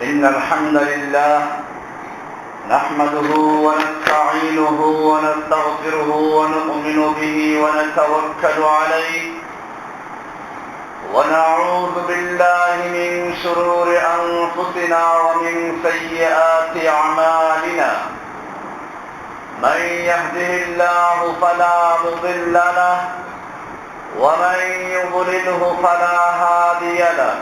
إن الحمد لله نحمده ونستعينه ونستغفره ونؤمن به ونتوكل عليه ونعوذ بالله من شرور أنفسنا ومن سيئات أعمالنا من يهده الله فلا مضل له ومن يضلله فلا هادي له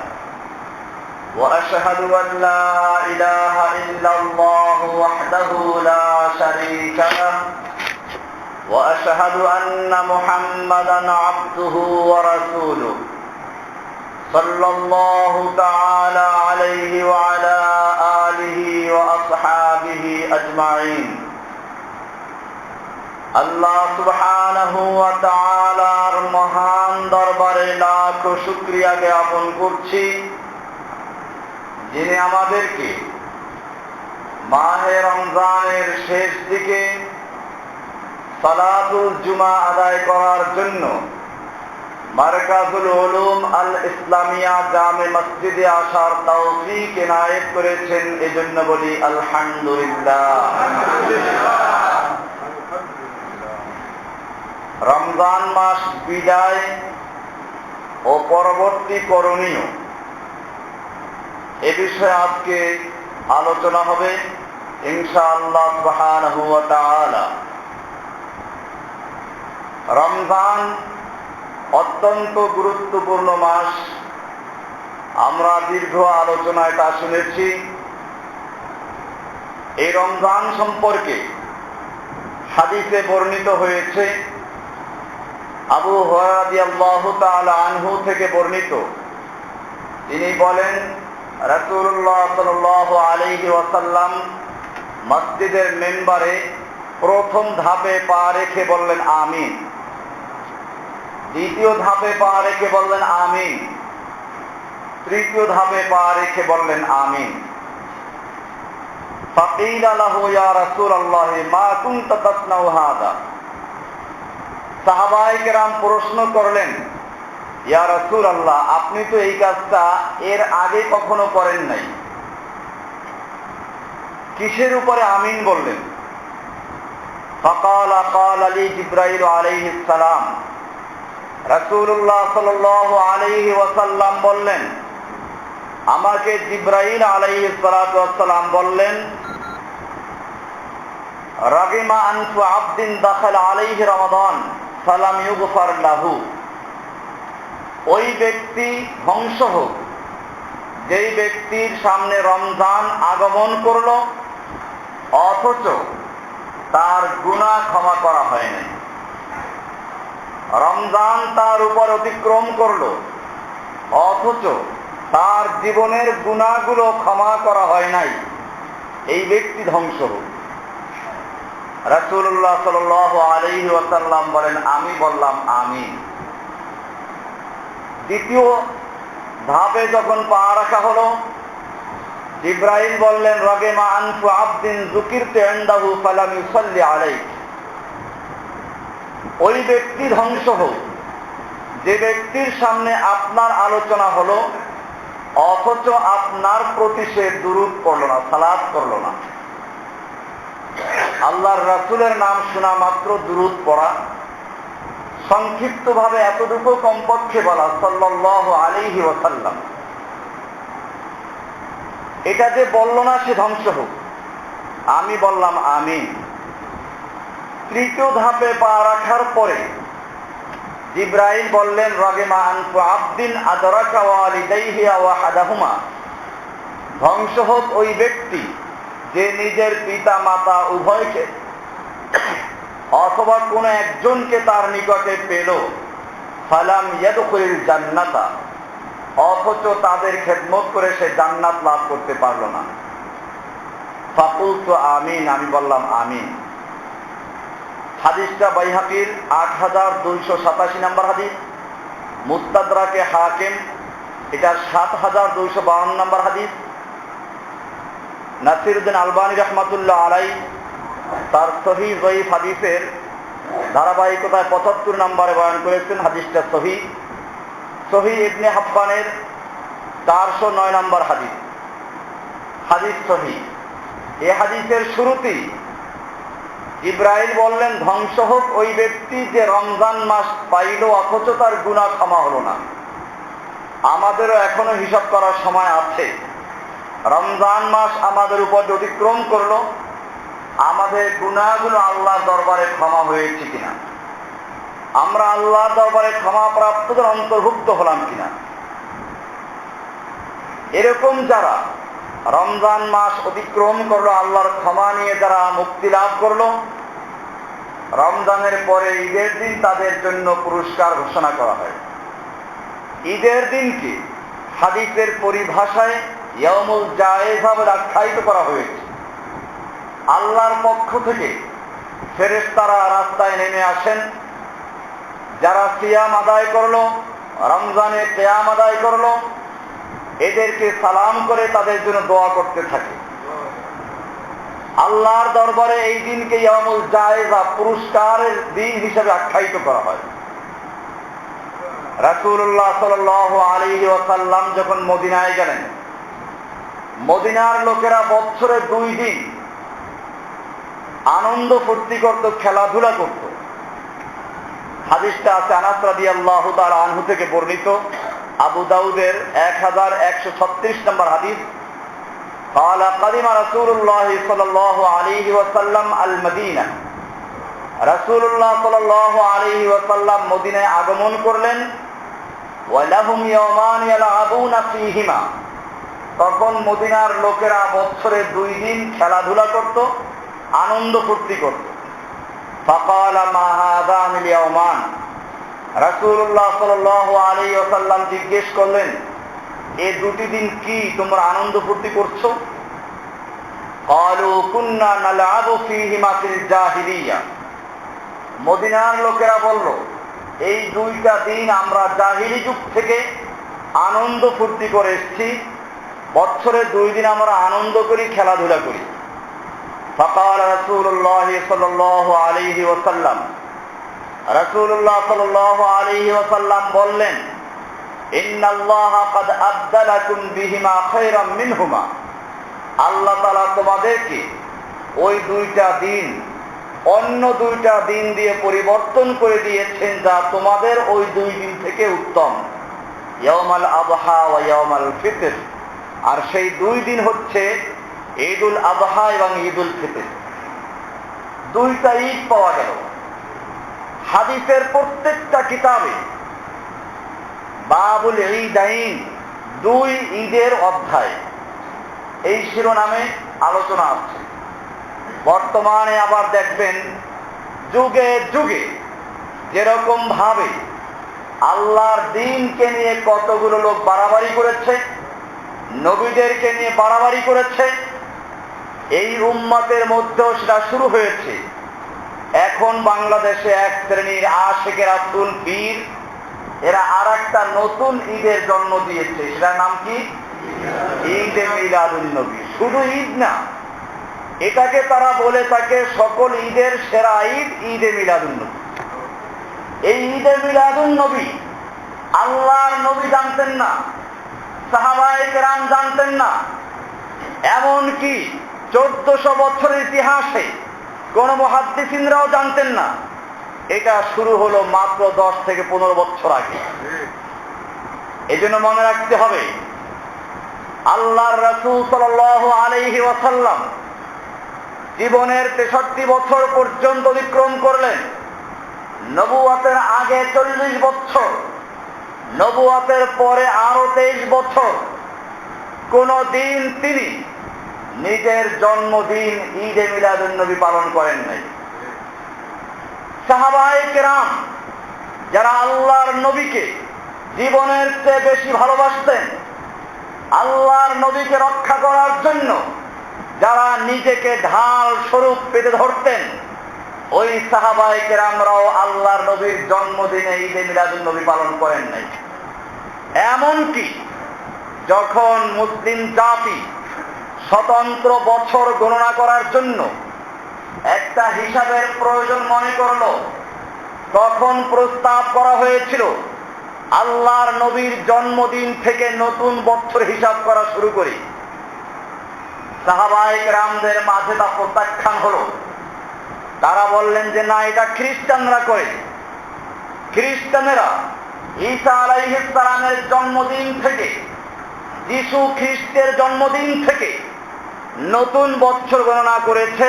وأشهد أن لا إله إلا الله وحده لا شريك له وأشهد أن محمدا عبده ورسوله صلى الله تعالى عليه وعلى آله وأصحابه أجمعين আল্লাহ সুবহানাহু ওয়া তাআলার মহান দরবারে লাখ শুকরিয়া জ্ঞাপন করছি, যিনি আমাদেরকে মাহে রমজানের শেষ দিকে সালাতুল জুমা আদায় করার জন্য মারকাজুল উলুম আল ইসলামিয়া জামে মসজিদে আসার তৌফিক এনায়েত করেছেন। এজন্য বলি আলহামদুলিল্লাহ। রমজান মাস বিদায় ও পরবর্তী করণীয় এ বিষয়ে আজকে আলোচনা হবে ইনশাআল্লাহ সুবহানাহু ওয়া তাআলা। রমজান অত্যন্ত গুরুত্বপূর্ণ মাস। আমরা দীর্ঘ আলোচনা এটা শুনেছি। এই রমজান সম্পর্কে হাদিসে বর্ণিত হয়েছে, আবু হুরায়রা রাদিয়াল্লাহু তাআলা আনহু থেকে বর্ণিত। তিনি বলেন, রাসূলুল্লাহ সাল্লাল্লাহু আলাইহি ওয়াসাল্লাম মসজিদের মিম্বারে প্রথম ধাপে পা রেখে বললেন আমিন, দ্বিতীয় ধাপে পা রেখে বললেন আমিন, তৃতীয় ধাপে পা রেখে বললেন আমিন। ফাকিলা লাহু ইয়া রাসূলুল্লাহ মা কুনতা তাসনাউ হাদা। সাহাবায়ে কেরাম প্রশ্ন করলেন, ইয়া রাসূলুল্লাহ, আপনি তো এই কাজটা এর আগে কখনো করেন নাই, কিসের উপরে আমিন বললেন? ফাকালা ক্বালা লি জিবরাইল আলাইহিস সালাম। রাসূলুল্লাহ সাল্লাল্লাহু আলাইহি ওয়াসাল্লাম বললেন, আমাকে জিবরাইল আলাইহিস সালাতু ওয়াস সালাম বললেন, রাগিমা আনফু আবদিন দাখালা আলাইহি রমাদান ফালাম ইউগফার লাহু। ওই ব্যক্তি ধ্বংস হোক যেই ব্যক্তির সামনে রমজান আগমন করলো অথচ তার গুনাহ ক্ষমা করা হয় নাই। রমজান তার উপর অতিক্রম করলো অথচ তার জীবনের গুনাহগুলো ক্ষমা করা হয় নাই, এই ব্যক্তি ধ্বংস হোক। রাসূলুল্লাহ সাল্লাল্লাহু আলাইহি ওয়াসাল্লাম বলেন, আমি বললাম আমিন। দ্বিতীয় ধাপে যখন পা রাখা হলো, জিবরাইল বললেন, রাগিমা আনফু আবদিন যুকিরতু ইনদাহু ফালাম ইউসাল্লি আলাইহি। ওই ব্যক্তি ধ্বংস হোক যে ব্যক্তির সামনে আপনার আলোচনা হলো অথচ আপনার প্রতি সে দুরূদ পড়ল না, সালাত করল না। আল্লাহর রাসূলের নাম শোনা মাত্র দুরূদ পড়া, সংক্ষিপ্ত ভাবে এতটুকু কমপক্ষে বলা সাল্লাল্লাহু আলাইহি ওয়াসাল্লাম, এটা যে বলল না সে ধ্বংস হোক। আমি বললাম আমিন। তৃতীয় ধাপে পা রাখার পরে জিবরাইল বললেন, রাগিমা আনফু আবদিন আদরাকা ওয়ালিদাইহি ওয়া হাদাহুমা। ধ্বংস হোক ওই ব্যক্তি যে নিজের পিতা মাতা উভয়কে অথবা কোন একজনকে তার নিকটে পেল, ফালাম ইয়াদখুলুল জান্নাতা, অথচ তাদের খেদমত করে সে জান্নাত লাভ করতে পারল না। ফাকুলতু আমিন, আমি বললাম আমিন। হাদিসটা বাইহাকির 8287 নম্বর হাদিস, মুস্তাদরাকে হাকিম এটা 7252 নম্বর হাদিস, নাসিরউদ্দিন আলবানী রাহমাতুল্লাহ আলাইহি তার সহিহ যঈফ হাদিসের ধারাবাহিকতায় 75 নম্বরে বয়ান করেছেন। হাদিসটা সহিহ। সহিহ ইবনে হাব্বানের 409 নম্বর হাদিস। হাদিস সহিহ। এই হাদিসের শুরুতেই জিবরাইল বললেন, ধ্বংস হোক ওই ব্যক্তি যে রমজান মাস পাইল অথচ তার গুনাহ ক্ষমা হলো না। আমাদেরও এখনো হিসাব করার সময় আছে। রমজান মাস আমাদের উপর অতিক্রম করলো, আমাদের গুনাহগুলো আল্লাহর দরবারে ক্ষমা হয়েছে কিনা, আমরা আল্লাহর দরবারে ক্ষমা প্রাপ্তদের অন্তর্ভুক্ত হলাম কিনা। এরকম যারা রমজান মাস অতিক্রম করলো, আল্লাহর ক্ষমা নিয়ে যারা মুক্তি লাভ করলো, রমজানের পরে ঈদের দিন তাদের জন্য পুরস্কার ঘোষণা করা হয়। ঈদের দিনকে হাদিসের পরিভাষায় ইয়াউমুল জায়েজা বলে আখ্যায়িত করা হয়েছে। আল্লাহর পক্ষ থেকে ফেরেশতারা রাস্তায় নেমে আসেন, যারা সিয়াম আদায় করলো, রমজানে কিয়াম আদায় করলো, এদেরকে সালাম করে তাদের জন্য দোয়া করতে থাকে। আল্লাহর দরবারে এই দিনকে ইয়াউমুল জায়েজা, পুরস্কারের দিন হিসেবে আখ্যায়িত করা হয়। রাসূলুল্লাহ সাল্লাল্লাহু আলাইহি ওয়াসাল্লাম যখন মদিনায় গেলেন, মদিনার লোকেরা বছরে 2 দিন আনন্দ ফুর্তি করত, খেলাধুলা করত। হাদিসটা আছে আনাস রাদিয়াল্লাহু তাআলা আনহু থেকে বর্ণিত, আবু দাউদের 1136 নম্বর হাদিস। قال قدم رسول الله صلى الله عليه وسلم المدينة। রাসূলুল্লাহ সাল্লাল্লাহু আলাইহি ওয়াসাল্লাম মদিনায় আগমন করলেন। ওয়ালাহুম ইয়াওমান ইয়ালআবুনা ফীহিমা। তখন মদিনার লোকেরা বছরে 2 দিন খেলাধুলা করত, আনন্দ ফুর্তি করত। فقال ما هذان اليومان। রাসূলুল্লাহ সাল্লাল্লাহু আলাইহি ওয়াসাল্লাম জিজ্ঞেস করলেন, এই 2টি দিন কি তোমরা আনন্দ ফুর্তি করছো? قالوا كنا نلعب فيهما في الجاهلية। মদিনার লোকেরা বলল, এই 2টা দিন আমরা জাহিলি যুগ থেকে আনন্দ ফুর্তি করে এসেছি, বছরে 2 দিন আমরা আনন্দ করি, খেলাধুলা করি। فقال رسول الله صلى الله عليه وسلم। রাসূলুল্লাহ সাল্লাল্লাহু আলাইহি ওয়াসাল্লাম বললেন, ইন্নাল্লাহা ক্বাদ আবদালাকুম বিহিমা খায়রাম মিনহুমা। আল্লাহ তাআলা তোমাদেরকে ওই 2টা দিন অন্য 2টা দিন দিয়ে পরিবর্তন করে দিয়েছেন, যা তোমাদের ওই 2 দিন থেকে উত্তম। ইয়াউমাল আযহা ওয়া ইয়াউমাল ফিতর। আর সেই 2 দিন হচ্ছে ঈদুল আযহা এবং ঈদুল ফিতর। 2টা ঈদ পাওয়া গেল। হাদিসের প্রত্যেকটা কিতাবে বাবুল ঈদাইন, 2 ঈদের অধ্যায়, এই শিরোনামে আলোচনা আছে। বর্তমানে আবার দেখবেন যুগে যুগে যেরকম ভাবে আল্লাহর দ্বীনকে নিয়ে কতগুলো লোক বাড়াবাড়ি করেছে, নবীদেরকে নিয়ে বাড়াবাড়ি করেছে, এই উম্মতের মধ্যেও সেটা শুরু হয়েছে। এখন বাংলাদেশে এক শ্রেণীর আশিকে রাসূল পীর, এরা আরেকটা নতুন ঈদের জন্ম দিয়েছে। সেটার নাম কি? ঈদে মিলাদুন নবী। শুধু ঈদ না, এটাকে তারা বলে থাকে সকল ঈদের সেরা ঈদ, ঈদে মিলাদুন নবী। এই ঈদে মিলাদুন নবী আল্লাহর নবী জানতেন না, সাহাবায়ে কেরাম জানতেন না, এমনকি 1400 বছরের ইতিহাসে কোন মুহাদ্দিসিনরাও জানতেন না। এটা শুরু হলো মাত্র 10 থেকে 15 বছর আগে। এজন্য মনে রাখতে হবে, আল্লাহর রাসূল সাল্লাল্লাহু আলাইহি ওয়াসাল্লাম জীবনের 63 বছর পর্যন্ত অতিক্রম করলেন। নবুয়তের আগে 40 বছর, নবুয়তের পরে আরো 23 বছর কোন দিন তিনি নিজের জন্মদিন ঈদে মিলাদুন নবী পালন করেন নাই। সাহাবায়ে কেরাম যারা আল্লাহর নবীকে জীবনের চেয়ে বেশি ভালোবাসতেন, আল্লাহর নবীকে রক্ষা করার জন্য যারা নিজেকে ঢাল স্বরূপ পেতে ধরতেন, ওই সাহাবায়ে কেরামরাও আল্লাহর নবীর জন্মদিনে ঈদে মিলাদুন নবী পালন করেন নাই। এমনকি যখন মুসলিম জাতি স্বতন্ত্র বছর গণনা করার জন্য একটা হিসাবের প্রয়োজন মনে করল, তখন প্রস্তাব করা হয়েছিল আল্লাহর নবীর জন্মদিন থেকে নতুন বছর হিসাব করা শুরু করি। সাহাবায়ে কেরামদের মাঝে তা প্রত্যাখ্যান হলো। তারা বললেন যে না, এটা খ্রিস্টানরা করে। খ্রিস্টানেরা ঈসা আলাইহিস সালামের জন্মদিন থেকে, যিশু খ্রিস্টের জন্মদিন থেকে নতুন বছর গণনা করেছে।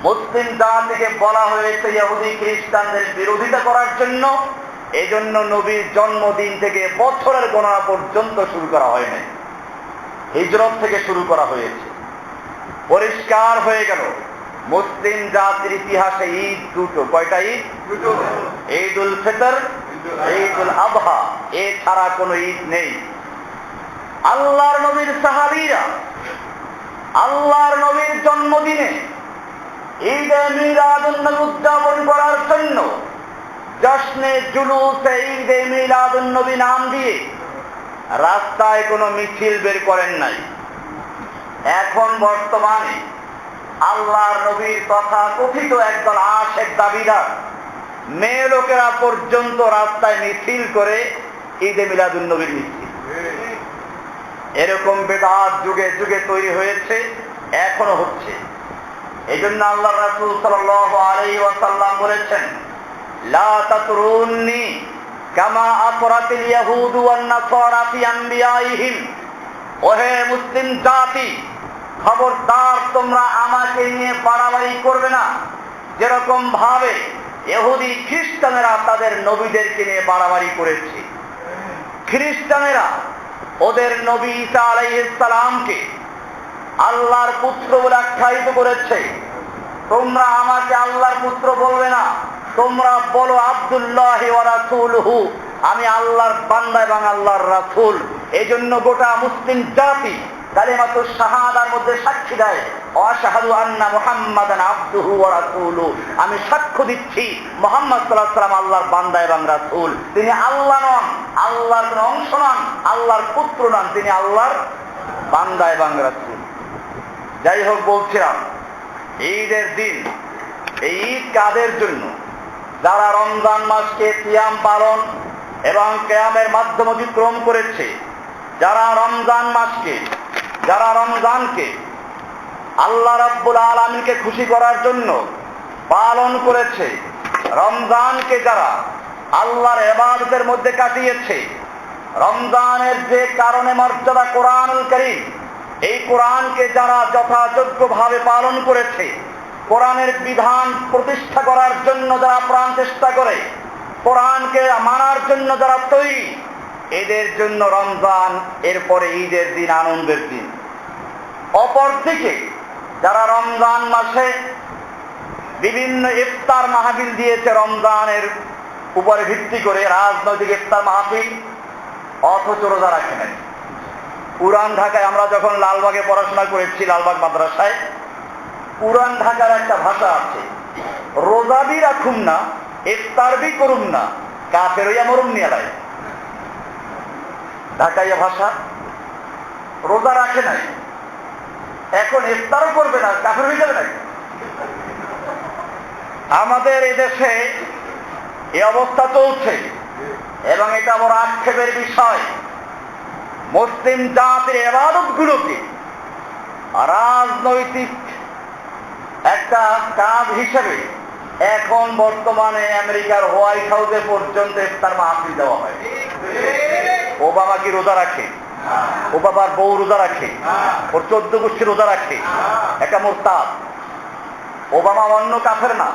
মুসলিম জাতিকে বলা হয়েছে ইহুদি খ্রিস্টানদের বিরোধিতা করার জন্য। এজন্য নবীর জন্মদিন থেকে বছরের গণনা পর্যন্ত শুরু করা হয় নাই, হিজরত থেকে শুরু করা হয়েছে। পরিষ্কার হয়ে গেল মুসলিম জাতির ইতিহাসে ঈদ দুটো। কয়টা ঈদ? ঈদুল ফিতর, ঈদুল আযহা, এছাড়া কোনো ঈদ নেই। আল্লাহর নবীর সাহাবীরা আল্লাহর নবীর জন্মদিনে ঈদে মিলাদুন নবী উদযাপন করার জন্য জশ্নে জুলুসে ঈদে মিলাদুন নবী নাম দিয়ে রাস্তায় কোনো মিছিল বের করেন নাই। এখন বর্তমানে আল্লাহর নবীর তথা কথিত একদল আশেক দাবিদার মেয়ে লোকেরা পর্যন্ত রাস্তায় মিছিল করে ঈদে মিলাদুন নবীর মিছিল। এরকম বেদাত যুগে যুগে তৈরি হয়েছে, এখনো হচ্ছে। এই জন্য আল্লাহ রাসূল সাল্লাল্লাহু আলাইহি ওয়াসাল্লাম বলেছেন, লা তাতরুন্নি কামা আতরাতিল ইয়াহুদু ওয়ান নাসারা ফি আনবিয়াইহিম। ওহে মুসলিম জাতি, খবরদার তোমরা আমাকে নিয়ে বাড়াবাড়ি করবে না, যেরকম ভাবে ইহুদি খ্রিস্টানেরা তাদের নবীদেরকে নিয়ে বাড়াবাড়ি করেছে। খ্রিস্টানেরা ওদের নবী ঈসা আলাইহিস সালামকে আল্লাহর পুত্র বলে আখ্যায়িত করেছে। তোমরা আমাকে আল্লাহর পুত্র বলবে না, তোমরা বলো আব্দুল্লাহি ওয়া রাসূলুহু, আমি আল্লাহর বান্দা এবং আল্লাহর রাসূল। এজন্য গোটা মুসলিম জাতি কালিমাতুশ শাহাদার মধ্যে সাক্ষী দেয়, আশহাদু আন্না মুহাম্মাদান আবদুহু ওয়া রাসূলুহু, আমি সাক্ষ্য দিচ্ছি মুহাম্মদ সাল্লাল্লাহু আলাইহি ওয়াসাল্লাম আল্লাহর বান্দা এবং রাসূল। তিনি আল্লাহ নন, আল্লাহর কোনো অংশ নন, আল্লাহর পুত্র নন, তিনি আল্লাহর বান্দা এবং রাসূল। যাই হোক, বলছিলাম ঈদের দিন, এই ঈদ কাদের জন্য? যারা রমজান মাসকে সিয়াম পালন এবং কিয়ামের মাধ্যম অতিক্রম করেছে, যারা রমজানকে আল্লাহ রাব্বুল আলামিনকে খুশি করার জন্য পালন করেছে, রমজানকে যারা আল্লাহর ইবাদতের মধ্যে কাটিয়েছে, রমজানের যে কারণে মর্যাদা কোরআনুল কারীম, এই কোরআনকে যারা যথাযোগ্যভাবে পালন করেছে, কোরআনের বিধান প্রতিষ্ঠা করার জন্য যারা প্রাণ চেষ্টা করে, কোরআনকে মানার জন্য যারা তৈরি, এদের জন্য রমজান, এরপরে ঈদের দিন আনন্দের দিন। অপরদিকে যারা রমজান মাসে বিভিন্ন ইফতার মাহফিল দিয়েছে, রমজানের উপরে ভিত্তি করে রাজনৈতিক ইফতার মাহফিল, অথচ রোজা রাখে নাই। পুরান ঢাকায় আমরা যখন লালবাগে পড়াশোনা করেছি, লালবাগ মাদ্রাসায়, পুরান ঢাকার একটা ভাষা আছে, রোজা বি রাখুম না, ইফতার বি করুম না, কাফের হইয়া মরুম নিয়ালাই। ঢাকাইয়া ভাষা, রোজা রাখে নাই, এখন ইফতারও করবে না, কাফের হয়ে যাবে নাকি? আমাদের এদেশে এই অবস্থা চলছে এবং এটা বড় আক্ষেপের বিষয়। মুসলিম জাতির ইবাদতগুলোকে রাজনৈতিক একটা কাজ হিসেবে এখন বর্তমানে আমেরিকার হোয়াইট হাউসে পর্যন্ত ইফতার মাহফিল দেওয়া হয়। ওবামা কি রোজা রাখে? ও বাবার বউ রোজা রাখে, ওর 14 গোষ্ঠী রোজা রাখে, একটা মুরতাদ। ওবামা অন্য কাফের না,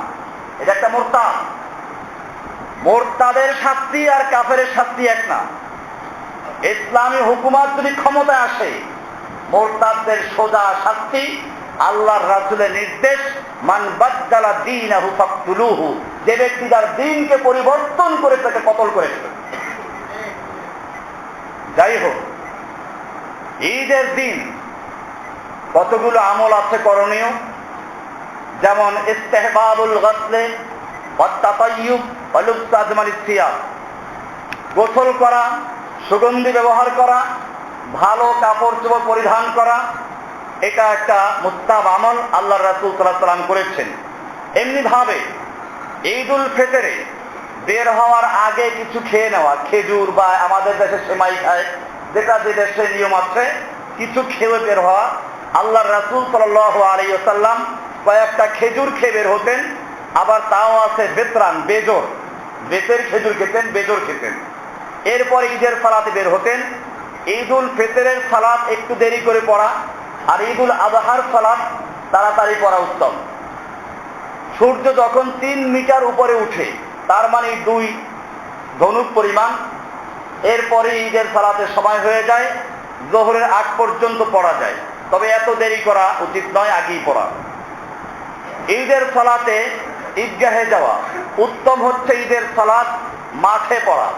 এটা একটা মুরতাদ। মুরতাদের শাস্তি আর কাফের শাস্তি এক না। ইসলামী হুকুমত যদি ক্ষমতায় আসে, মুরতাদদের সোজা শাস্তি আল্লাহর রাসূলের নির্দেশ, মান বাদদালা দীনাহু ফাকতুলুহু, যে ব্যক্তি তার দ্বীনকে পরিবর্তন করে তাকে কতল করেছে। যাই হোক, ঈদের দিন কতগুলো আমল আছে করণীয়, যেমন ইস্তেহবাবুল গসলে ওয়াত তাতায়্যুব ওয়া লুবস আজমালিস সিয়াব, গোসল করা, সুগন্ধি ব্যবহার করা, ভালো কাপড় চোপড় পরিধান করা, এটা একটা মুস্তাহাব আমল, আল্লাহর রাসূল সাল্লাল্লাহু আলাইহি ওয়াসাল্লাম করেছেন। এমনি ভাবে ঈদুল ফিতরে বের হওয়ার আগে কিছু খেয়ে নেওয়া, খেজুর বা আমাদের দেশে সেমাই খায়, যেটা যে দেশে নিয়ম আছে, কিছু খেয়ে বের হওয়া, আল্লাহর রাসূল সাল্লাল্লাহু আলাইহি ওয়াসাল্লাম কয়েকটা খেজুর খেয়ে বের হতেন, আবার তাও আছে বেতরান, বেজর, বেতের খেজুর খেতেন, বেজর খেতেন। এরপরে ঈদের সালাতে বের হতেন। ঈদুল ফিতরের সালাত একটু দেরি করে পড়া, আর ঈদুল আযহার সালাত তাড়াতাড়ি পড়া উত্তম। সূর্য যখন 3 মিটার উপরে উঠে, তার মানে 2 ধনুক পরিমাণ, এরপরে ঈদের সালাতের সময় হয়ে যায়, যোহরের আগ পর্যন্ত পড়া যায়। তবে এত দেরি করা উচিত নয়, আগেই পড়া। ঈদের সালাতে ঈদগাহে যাওয়া উত্তম হচ্ছে ঈদের সালাত মাঠে পড়া।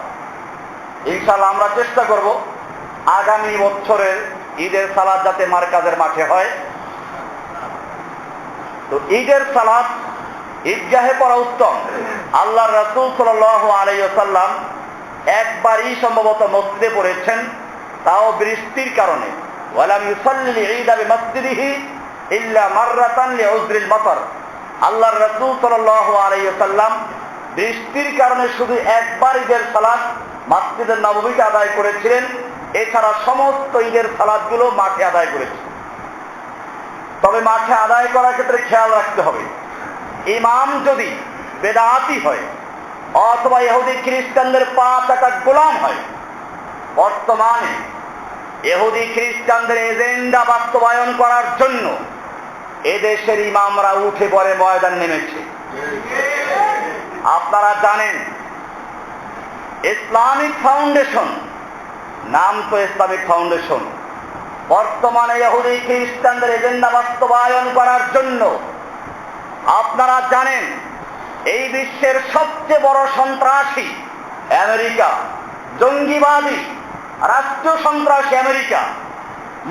ইনশাআল্লাহ আমরা চেষ্টা করব আগামী বছরের ঈদের সালাত যাতে মার্কাজের মাঠে হয়। তো ঈদের সালাত ঈদগাহে পড়া উত্তম। আল্লাহর রাসূল সাল্লাল্লাহু আলাইহি ওয়াসাল্লাম একবারই সম্ভবত মসজিদে পড়েছেন, তাও বৃষ্টির কারণে। ওয়ালাম ইউসাল্লি ঈদা বিমাসজিদিহি ইল্লা মাররাতান লিউযরিল মাতার। আল্লাহর রাসূল সাল্লাল্লাহু আলাইহি ওয়াসাল্লাম বৃষ্টির কারণে শুধু একবার ঈদের সালাত মসজিদে নববীতে আদায় করেছিলেন, এছাড়া সমস্ত ঈদের সালাতগুলো মাঠে আদায় করেছিলেন। তবে মাঠে আদায় করার ক্ষেত্রে খেয়াল রাখতে হবে, ইমাম যদি বেদাতি হয় অথবা ইহুদি খ্রিস্টানদের পা চাটা গোলাম হয়। বর্তমানে ইহুদি খ্রিস্টানদের এজেন্ডা বাস্তবায়ন করার জন্য এদেশের ইমামরা উঠে পড়ে ময়দান নেমেছে। আপনারা জানেন ইসলামিক ফাউন্ডেশন, নাম তো ইসলামিক ফাউন্ডেশন, বর্তমানে ইহুদি খ্রিস্টানদের এজেন্ডা বাস্তবায়ন করার জন্য আপনারা জানেন এই বিশ্বের সবচেয়ে বড় সন্ত্রাসী আমেরিকা, জঙ্গিবাদী রাষ্ট্রীয় সন্ত্রাসী আমেরিকা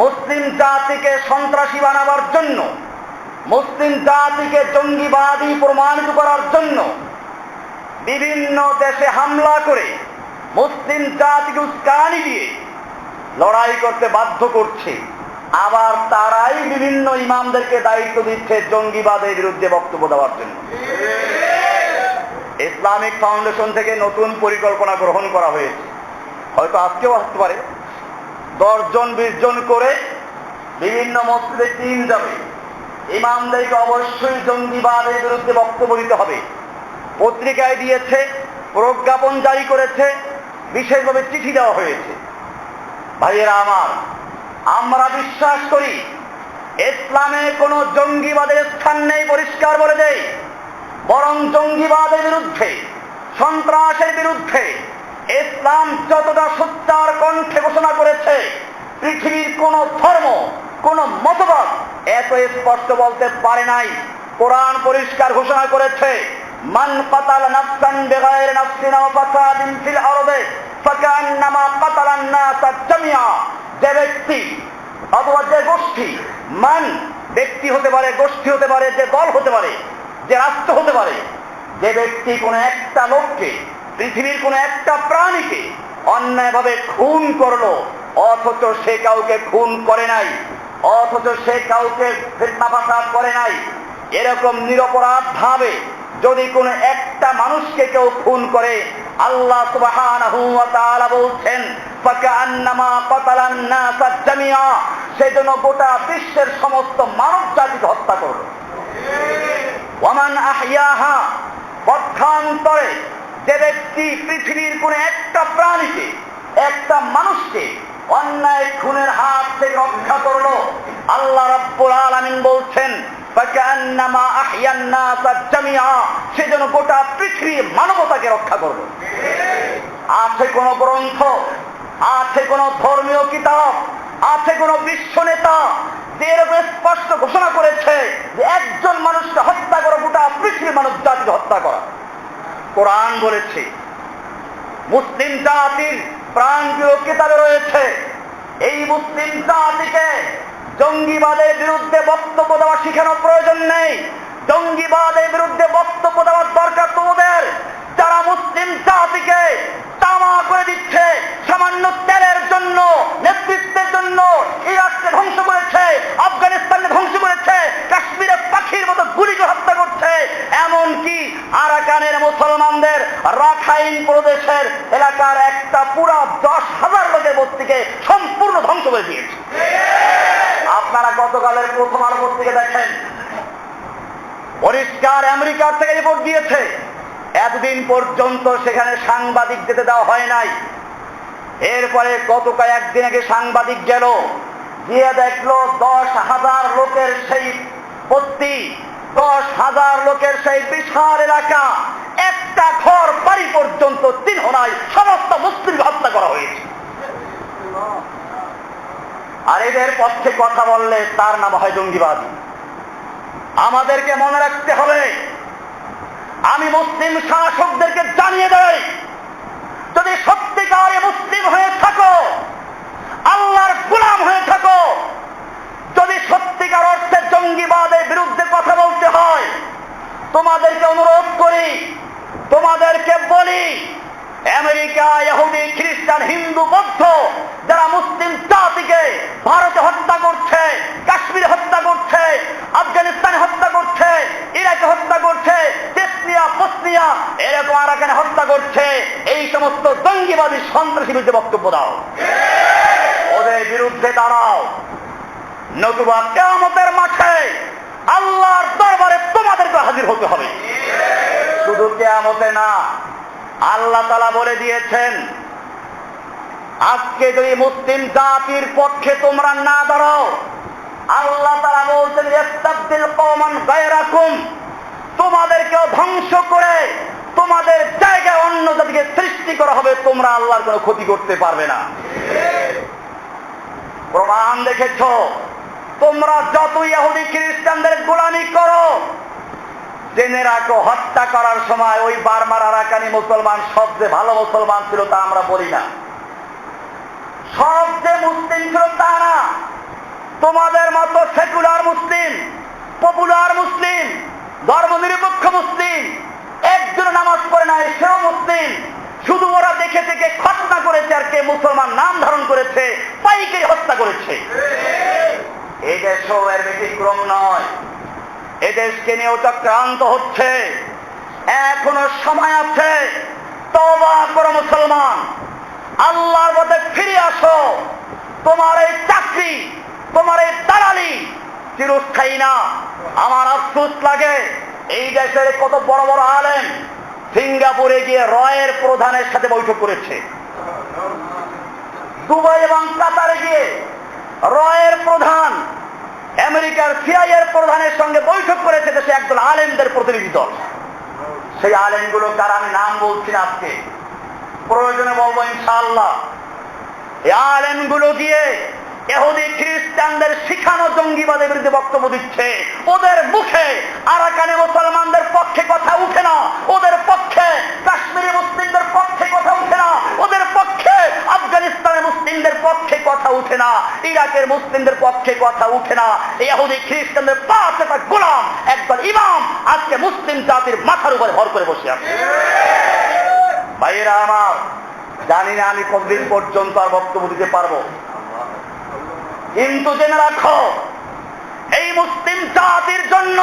মুসলিম জাতিকে সন্ত্রাসী বানাবার জন্য, মুসলিম জাতিকে জঙ্গিবাদী প্রমাণিত করার জন্য বিভিন্ন দেশে হামলা করে মুসলিম জাতিকে উস্কানি দিয়ে লড়াই করতে বাধ্য করছে। আবার তারাই বিভিন্ন ইমামদেরকে দায়িত্ব দিচ্ছে জঙ্গিবাদের বিরুদ্ধে বক্তব্য দেওয়ার জন্য। ইসলামিক ফাউন্ডেশন থেকে নতুন পরিকল্পনা গ্রহণ করা হয়েছে, হয়তো আজকেও আসতে পারে। 10 জন 20 জন করে বিভিন্ন মসজিদে টিম যাবে, ইমামদেরকে অবশ্যই জঙ্গিবাদের বিরুদ্ধে বক্তব্য দিতে হবে। পত্রিকায় দিয়েছে, প্রজ্ঞাপন জারি করেছে, বিশেষভাবে চিঠি দেওয়া হয়েছে। ভাইয়েরা আমার, আমরা বিশ্বাস করি ইসলামে কোনো জঙ্গিবাদের স্থান নেই, পরিষ্কার বলে দেই। বরং জঙ্গিবাদের বিরুদ্ধে, সন্ত্রাসের বিরুদ্ধে ইসলাম যতটা সোচ্চার কণ্ঠে ঘোষণা করেছে, পৃথিবীর কোন ধর্ম, কোন মতবাদ এত স্পষ্ট বলতে পারে নাই। কোরআন পরিষ্কার ঘোষণা করেছে, মান কাতালা নাফসান বিগাইরি নাফসিন ওয়া ফাসাদিন ফিল আরদি ফাকান্নামা কাতালান নাসা জামিআ। যে ব্যক্তি অথবা যে গোষ্ঠী, মান ব্যক্তি হতে পারে, গোষ্ঠী হতে পারে, যে দল হতে পারে, যে রাষ্ট্র হতে পারে, যে ব্যক্তি কোন একটা লোককে, পৃথিবীর কোন একটা প্রাণীকে অন্যায়ভাবে খুন করলো, অথচ সে কাউকে খুন করে নাই, অথচ সে কাউকে ফিতনা ফাসাদ করে নাই, এরকম নিরপরাধ ভাবে যদি কোন একটা মানুষকে কেউ খুন করে, আল্লাহ সুবহানাহু ওয়া তাআলা বলছেন ফাকান্নামা কাতালান নাসা জামিআ, সেজন্য গোটা বিশ্বের সমস্ত মানব জাতিকে হত্যা করল। ওয়ামান আহইয়াহা, পক্ষান্তরে যে ব্যক্তি পৃথিবীর কোন একটা প্রাণীকে, একটা মানুষকে অন্যায় খুনের হাত থেকে রক্ষা করলো, আল্লাহ রাব্বুল আলামিন বলছেন ফাকান্নামা আহইয়ান নাসা জামিআ, সেজন্য গোটা পৃথিবীর মানবতাকে রক্ষা করলো। আছে কোন গ্রন্থ, আছে কোন ধর্মীয় কিতাব, আছে কোন বিশ্ব নেতা যে স্পষ্ট ঘোষণা করেছে যে একজন মানুষকে হত্যা করা গোটা পৃথিবীর মানব জাতিকে হত্যা করা? কোরআন বলেছে, মুসলিম জাতির প্রাণপ্রিয় কিতাবে রয়েছে, এই মুসলিম জাতিকে জঙ্গিবাদের বিরুদ্ধে বক্তব্য দেওয়া শিখানোর প্রয়োজন নেই। জঙ্গিবাদের বিরুদ্ধে বক্তব্য দেওয়ার দরকার তোমাদের, যারা মুসলিম জাতিকে তামা করে দিচ্ছে, সামান্য তেলের জন্য, নেতৃত্বের জন্য ইরাককে ধ্বংস করেছে, আফগানিস্তানকে ধ্বংস করেছে, কাশ্মীরে পাখির মতো গুলি করে হত্যা করছে, এমনকি আরাকানের মুসলমানদের রাখাইন প্রদেশের এলাকার একটা পুরা 10,000 লোকের বস্তিকে সম্পূর্ণ ধ্বংস করে দিয়েছে। আপনারা কত গতকালের প্রথম আলো পত্রিকা দেখেন, পরিষ্কার আমেরিকার থেকে রিপোর্ট দিয়েছে এতদিন পর্যন্ত সেখানে সাংবাদিক যেতে দেওয়া হয় নাই। এরপরে গত কয়েকদিন আগে সাংবাদিক গেল, গিয়ে দেখলো 10,000 লোকের সেই পত্তি, 10,000 লোকের সেই বিশাল এলাকা, একটা ঘর বাড়ি পর্যন্ত চিহ্ন নাই, সমস্ত মুসলিম হত্যা করা হয়েছে। আর এদের পক্ষে কথা বললে তার নাম হয় জঙ্গিবাদী। আমাদেরকে মনে রাখতে হবে, আমি মুসলিম শাসকদেরকে জানিয়ে দেই, যদি সত্যিকারে মুসলিম হয়ে থাকো, আল্লাহর গোলাম হয়ে থাকো, যদি সত্যিকার অর্থে জঙ্গিবাদের বিরুদ্ধে কথা বলতে হয়, তোমাদেরকে অনুরোধ করি, তোমাদেরকে বলি, আমেরিকা, ইহুদি, খ্রিস্টান, হিন্দু, বৌদ্ধ যারা মুসলিম জাতিকে ভারতে হত্যা করছে, কাশ্মীরে হত্যা করছে, আফগানিস্তানে হত্যা করছে, ইরাকে হত্যা করছে, চেচনিয়া, বসনিয়া, এরকম আরাকানে হত্যা করছে, এই সমস্ত জঙ্গিবাদী সন্ত্রাসী বিরুদ্ধে বক্তব্য দাও, ওদের বিরুদ্ধে দাঁড়াও, নতুবা কিয়ামতের মাঠে আল্লাহর দরবারে তোমাদেরকে হাজির হতে হবে। শুধু কিয়ামতে না, আল্লাহ তাআলা বলে দিয়েছেন, আজকে যদি মুসলিম জাতির পক্ষে তোমরা না দাঁড়াও, আল্লাহ তাআলা বলছেন ইস্তাবদিল কওমান গায়রাকুম, তোমাদেরকেও ধ্বংস করে তোমাদের জায়গায় অন্য জাতিকে সৃষ্টি করা হবে, তোমরা আল্লাহর কোনো ক্ষতি করতে পারবে না। প্রমাণ দেখেছো, তোমরা যত ইহুদি খ্রিস্টানদের গোলামি করো, জেনে রাখো হত্যা করার সময় ওই বার্মার আরাকানি মুসলমান সবচেয়ে ভালো মুসলমান ছিল তা আমরা বলি না, সবচেয়ে মুসলিম ছিল তা না, তোমাদের মতো সেকুলার মুসলিম, পপুলার মুসলিম, ধর্মনিরপেক্ষ মুসলিম একজন নামাজ পড়ে নাই, সেও মুসলিম, শুধু ওরা দেখে থেকে খতনা করেছে আর কে মুসলমান নাম ধারণ করেছে, পাইকারি হত্যা করেছে। এই দেশও এর ব্যতিক্রম নয়, এদেশকে নিয়েও চক্রান্ত হচ্ছে, এখনো সময় আছে, তওবা করো মুসলমান, আল্লাহর পথে ফিরে আসো, তোমার এই চাকরি, তোমার এই দালালি চিরস্থায়ী না। আমার আফসোস লাগে, এই দেশের কত বড় বড় আলেম সিঙ্গাপুরে গিয়ে রয়ের প্রধানের সাথে বৈঠক করেছে, দুবাই এবং কাতারে গিয়ে রয়ের প্রধান, আমেরিকার সিআইএর প্রধানের সঙ্গে বৈঠক করেছে দেশে একদল আলেমদের প্রতিনিধি দল। সেই আলেমগুলো কার আমি নাম বলছি না, আজকে প্রয়োজনে বলবো ইনশাআল্লাহ। এই আলেমগুলো গিয়ে ইহুদি খ্রিস্টানদের শিখানো জঙ্গিবাদের বিরুদ্ধে বক্তব্য দিচ্ছে, ওদের মুখে আরাকানে মুসলমানদের পক্ষে কথা উঠে না, ওদের পক্ষে কাশ্মীরি মুসলিমদের পক্ষে কথা উঠে না, ওদের পক্ষে আফগানিস্তানের মুসলিমদের পক্ষে কথা উঠে না, ইরাকের মুসলিমদের পক্ষে কথা উঠে না। ইহুদি খ্রিস্টানদের পাঁচ একটা গোলাম, একদল ইমাম আজকে মুসলিম জাতির মাথার উপরে ভর করে বসে আছে। ভাইয়েরা আমার, জানি না আমি কতদিন পর্যন্ত আর বক্তব্য দিতে পারবো, কিন্তু জেনে রাখো, এই মুসলিম জাতির জন্য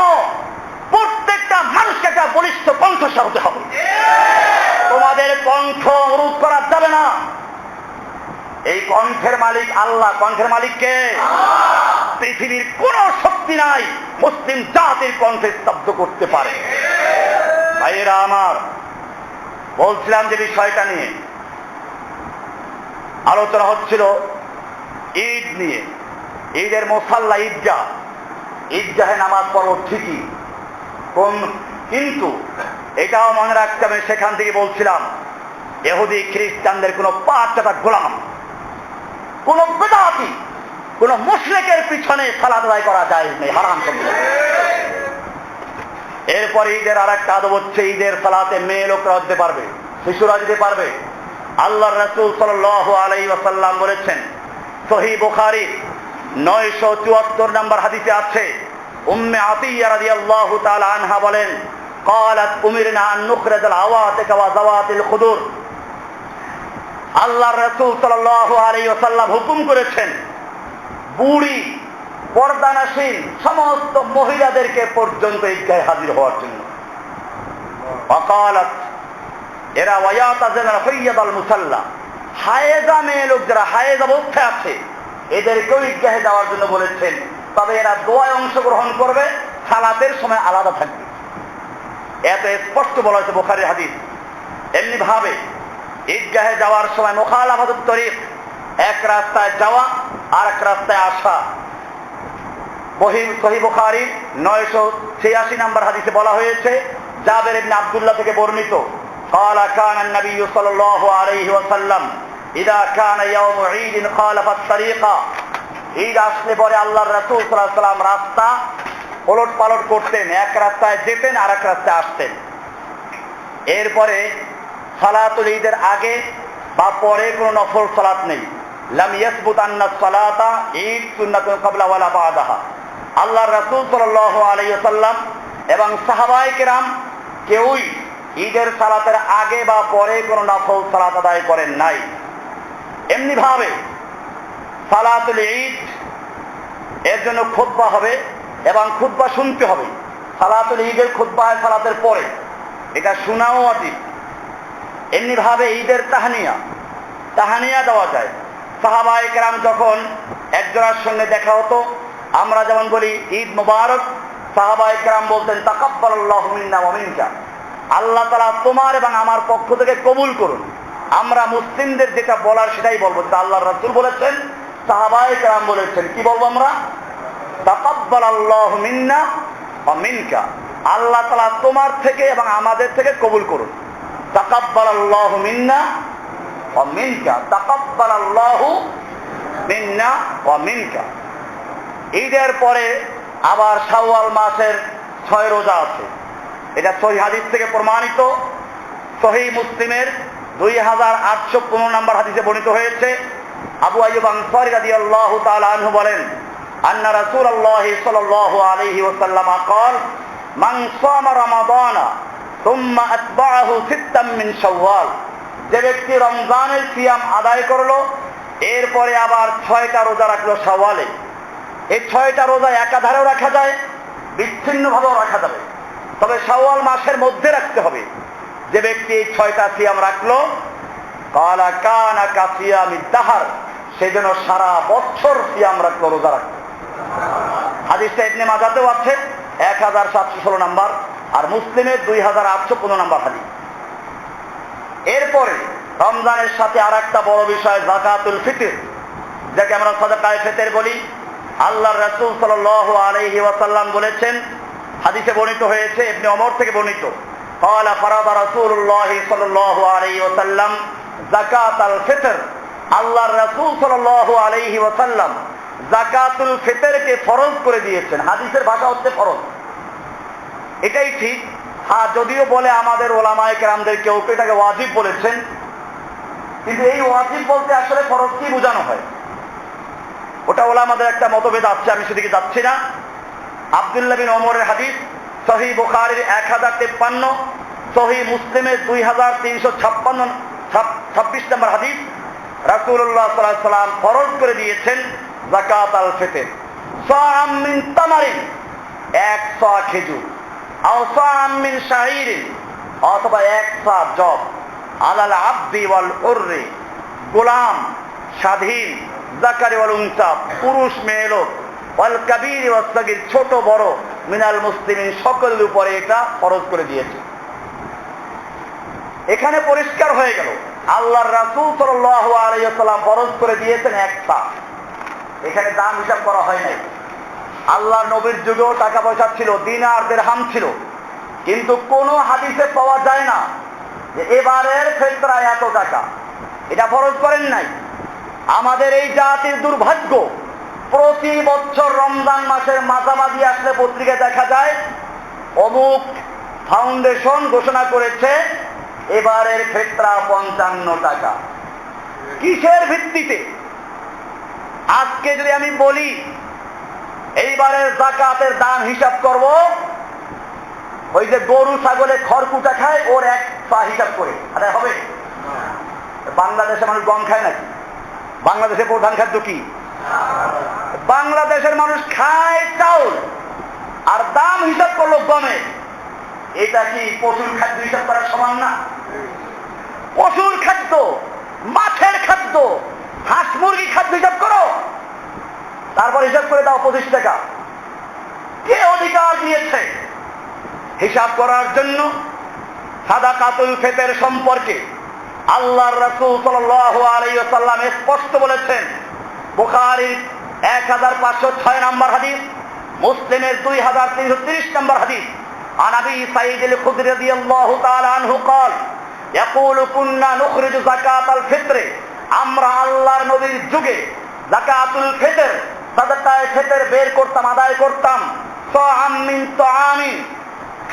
প্রত্যেকটা মানুষকে একটা বলিষ্ঠ কণ্ঠস্বর হতে হবে। তোমাদের কণ্ঠ রোধ করা যাবে না। এই কণ্ঠের মালিক আল্লাহ। কণ্ঠের মালিক কে? পৃথিবীর কোন শক্তি নাই মুসলিম জাতির কণ্ঠে স্তব্ধ করতে পারে। ভাইয়েরা আমার, বলছিলাম যে বিষয়টা নিয়ে আলোচনা হচ্ছিল ঈদ নিয়ে। ঈদের মুসাল্লা ঈদগাহ, ঈদগাহে নামাজ পড়ব ঠিকই, কিন্তু এটাও মনে রাখতে হবে, সেখান থেকে বলছিলাম ইহুদি খ্রিস্টানদের কোনো পাঁচটা গোলাম, কোন বেদাতি, কোন মুশরিকের পিছনে সালাত আদায় করা যায় নেই, হারাম সম্পদ। এরপর ঈদের আর একটা আদব হচ্ছে, ঈদের সালাতে মেয়ে লোকরা যেতে পারবে, শিশুরা যেতে পারবে। আল্লাহর রাসূল সাল্লাল্লাহু আলাইহি ওয়াসাল্লাম বলেছেন, সহিহ বুখারী 974 নম্বর হাদিসে আছে, উম্মে আতিয়া রাদিয়াল্লাহু তাআলা আনহা বলেন, قالت উমিরনা আন নুখরাজাল আওয়াতিক ওয়া যাওয়াতিল খুদুর। আল্লাহর রাসূল সাল্লাল্লাহু আলাইহি ওয়াসাল্লাম হুকুম করেছেন বুড়ি পর্দানাসীন সমস্ত মহিলাদেরকে পর্যন্ত ঈদগাহে হাজির হওয়ার জন্য। وقالت এরা ওয়ায়াতাজাল হাইয়াদাল মুসাল্লা, হায়েজা মেয়ে লোক যারা হায়েজ অবস্থায় আছে এদেরকেও ঈদগাহে যাওয়ার জন্য বলেছেন। তবে এরা দোয়ায় অংশগ্রহণ করবে, সালাতের সময় আলাদা থাকবে। এত স্পষ্ট বলা হয়েছে বুখারীর হাদিস। এমনি ভাবে ঈদগাহে যাওয়ার সময় মুখালাফাতুত তরিক, এক রাস্তায় যাওয়া আর এক রাস্তায় আসা। সহিহ বুখারীর 986 নম্বর হাদিসে বলা হয়েছে, জাবের ইবনে আব্দুল্লাহ থেকে বর্ণিত, قال كان النبي صلى الله عليه وسلم اذا كان يوم عيد خالف الطريق। ঈদ আসলে পরে আল্লাহর রাসূল সাল্লাল্লাহু আলাইহি ওয়াসাল্লাম রাস্তা ওলট পালট করতেন, এক রাস্তায় যেতেন আর এক রাস্তায় আসতেন। এরপরে সালাতুল ঈদের আগে বা পরে কোনো নফল সালাত নেই। লাম ইয়াসবুত আন্না সালাতা ঈদ সুন্নাতুন ক্বাবলা ওয়ালা বাদাহা। আল্লাহর রাসূল সাল্লাল্লাহু আলাইহি ওয়াসাল্লাম এবং সাহাবায়ে কেরাম কেউই ঈদের সালাতের আগে বা পরে কোনো নফল সালাত আদায় করেন নাই। এমনি ভাবে সালাতুল ঈদ এর জন্য খুতবা হবে এবং খুতবা শুনতে হবে। সালাতুল ঈদের খুতবা হয় সালাতের পরে, এটা শোনাও ওয়াজিব। এমনি ভাবে ঈদের তাহানিয়া দেওয়া যায়। সাহাবায়ে কেরাম যখন একজনের সঙ্গে দেখা হতো, আমরা যেমন বলি ঈদ মুবারক, সাহাবায়ে কেরাম বলতেন তাকাব্বালাল্লাহু মিন্না ওয়া মিনকা, আল্লাহ তাআলা তোমার এবং আমার পক্ষ থেকে কবুল করুন। আমরা মুসলিমদের যেটা বলার সেটাই বলবো, আল্লাহর রাসূল বলেছেন, সাহাবায়ে কেরাম বলেছেন, কি বলবো আমরা? তাকাব্বালাল্লাহু মিন্না ওয়া মিনকা, আল্লাহ তাআলা তোমার থেকে এবং আমাদের থেকে কবুল করুন। তাকাব্বালাল্লাহু মিন্না ওয়া মিনকা, তাকাব্বালাল্লাহু মিন্না ওয়া মিনকা। ঈদের পরে আবার শাওয়াল মাসের 6 রোজা আছে, এটা সহিহ হাদিস থেকে প্রমাণিত। সহিহ মুসলিমের 2815 নম্বর হাদিসে বর্ণিত হয়েছে, আবু আইয়ুব আনসারী রাদিয়াল্লাহু তাআলা আনহু বলেন, আন্না রাসূলুল্লাহ সাল্লাল্লাহু আলাইহি ওয়াসাল্লাম قال মান সামা রমাদানা সুম্মা আতবাআহু সিত্তাম মিন শাওয়াল। যে ব্যক্তি রমজানের সিয়াম আদায় করলো, এরপরে আবার 6টা রোজা রাখলো শাওয়ালে। এই 6টা রোজা একাধারেও রাখা যায়, বিচ্ছিন্নভাবেও রাখা যাবে, তবে শাওয়াল মাসের মধ্যে রাখতে হবে। যে ব্যক্তি এই 6টা সিয়াম রাখলো, কালা কানা কাসিয়ামিদ দাহর, সেজন্য সারা বছর সিয়াম রাখলো, রোজা রাখলো। হাদিসটা ইবনে মাজাতেও আছে 1716 নম্বর, আর মুসলিমের 2815 নম্বর হাদিস। এরপরে রমজানের সাথে আর একটা বড় বিষয় যাকাতুল ফিতর, যাকে আমরা সাদাকায়ে ফিতর বলি। আল্লাহর রাসূল সাল্লাল্লাহু আলাইহি ওয়াসাল্লাম বলেছেন, হাদিসে বর্ণিত হয়েছে, ইবনে ওমর থেকে বর্ণিত, قال فرض رسول الله صلى الله عليه وسلم زكاة الفطر। আল্লাহর রাসূল সাল্লাল্লাহু আলাইহি ওয়াসাল্লাম যাকাতুল ফিতরকে ফরজ করে দিয়েছেন। হাদিসের ভাষা হচ্ছে ফরজ, এটাই ঠিক। হ্যাঁ, যদিও বলে আমাদের ওলামায়ে কেরামদের কেউ কেউ এটাকে ওয়াজিব বলেছেন, কিন্তু এই ওয়াজিব বলতে আসলে ফরজ কি বোঝানো হয়, ওটা ওলামাদের একটা মতভেদ আছে, আমি সেদিকে যাচ্ছি না। আব্দুল্লাহ বিন ওমরের হাদিস, সহিহ বুখারীর 1053, সহিহ মুসলিমের 2326 নম্বর হাদিস, রাসূলুল্লাহ সাল্লাল্লাহু আলাইহি ওয়াসাল্লাম ফরজ করে দিয়েছেন যাকাতুল ফিতর। সাআম মিন তামারিন, 1 সা খেজুর, আও সাআম মিন শাঈরিন, অথবা 1 সা জব, আলাল আবদি ওয়াল হুররি, গোলাম, স্বাধীন, যাকারি ওয়াল উনসা, পুরুষ মেয়ে লোক, ওয়াল কাবীর ওয়াস সাগীর, ছোট বড়, মিনাল মুসলিমিন, সকলের উপরে এটা ফরজ করে দিয়েছে। এখানে পরিষ্কার হয়ে গেল আল্লাহর রাসূল সাল্লাল্লাহু আলাইহি ওয়াসাল্লাম ফরজ করে দিয়েছেন 1 সা। এখানে দাম হিসাব করা হয় নাই। আল্লাহর নবীর যুগেও টাকা পয়সা ছিল, দিনার দিরহাম ছিল, কিন্তু কোন হাদিসে পাওয়া যায় না যে এবারের ফিতরা এত টাকা, এটা ফরজ করেন নাই। আমাদের এই জাতির দুর্ভাগ্য, প্রতি বছর রমজান মাসের মাঝামাঝি আসলে পত্রিকায় দেখা যায় অমুক ফাউন্ডেশন ঘোষণা করেছে এবারের ফিতরা 55 টাকা। কিসের ভিত্তিতে? আজকে যদি আমি বলি এইবারের যাকাতের দাম হিসাব করব, ওই যে গরু ছাগলে খড়কুটা খায় ওর 1 সা হিসাব করে আদায় হবে? বাংলাদেশে মানুষ গম খায় নাকি? বাংলাদেশের প্রধান খাদ্য কি? বাংলাদেশের মানুষ খায় চাউল, আর দাম হিসাব করলো গমে। এটা কি পশুর খাদ্য হিসাব করার সমান না? পশুর খাদ্য, মাছের খাদ্য, হাঁস মুরগি খাদ্য হিসাব করো, তারপর হিসাব করে দাও 25 টাকা। কে অধিকার দিয়েছে? হিসাব করার জন্য সাদাকাতুল ফিতর সম্পর্কে আল্লাহর রাসূল সাল্লাল্লাহু আলাইহি ওয়াসাল্লাম স্পষ্ট বলেছেন। বুখারীর 1506 নম্বর হাদিস, মুসলিমের 2330 নম্বর হাদিস। عن ابي سعيد الخدري رضي الله تعالى عنه قال يقول كنا نخرج زكاة الفطر, আমরা আল্লাহর নবীর যুগে যাকাতুল ফিতর, সাদাকায়ে ফিতর বের করতাম, আদায় করতাম। সাআম মিন তাআমিন,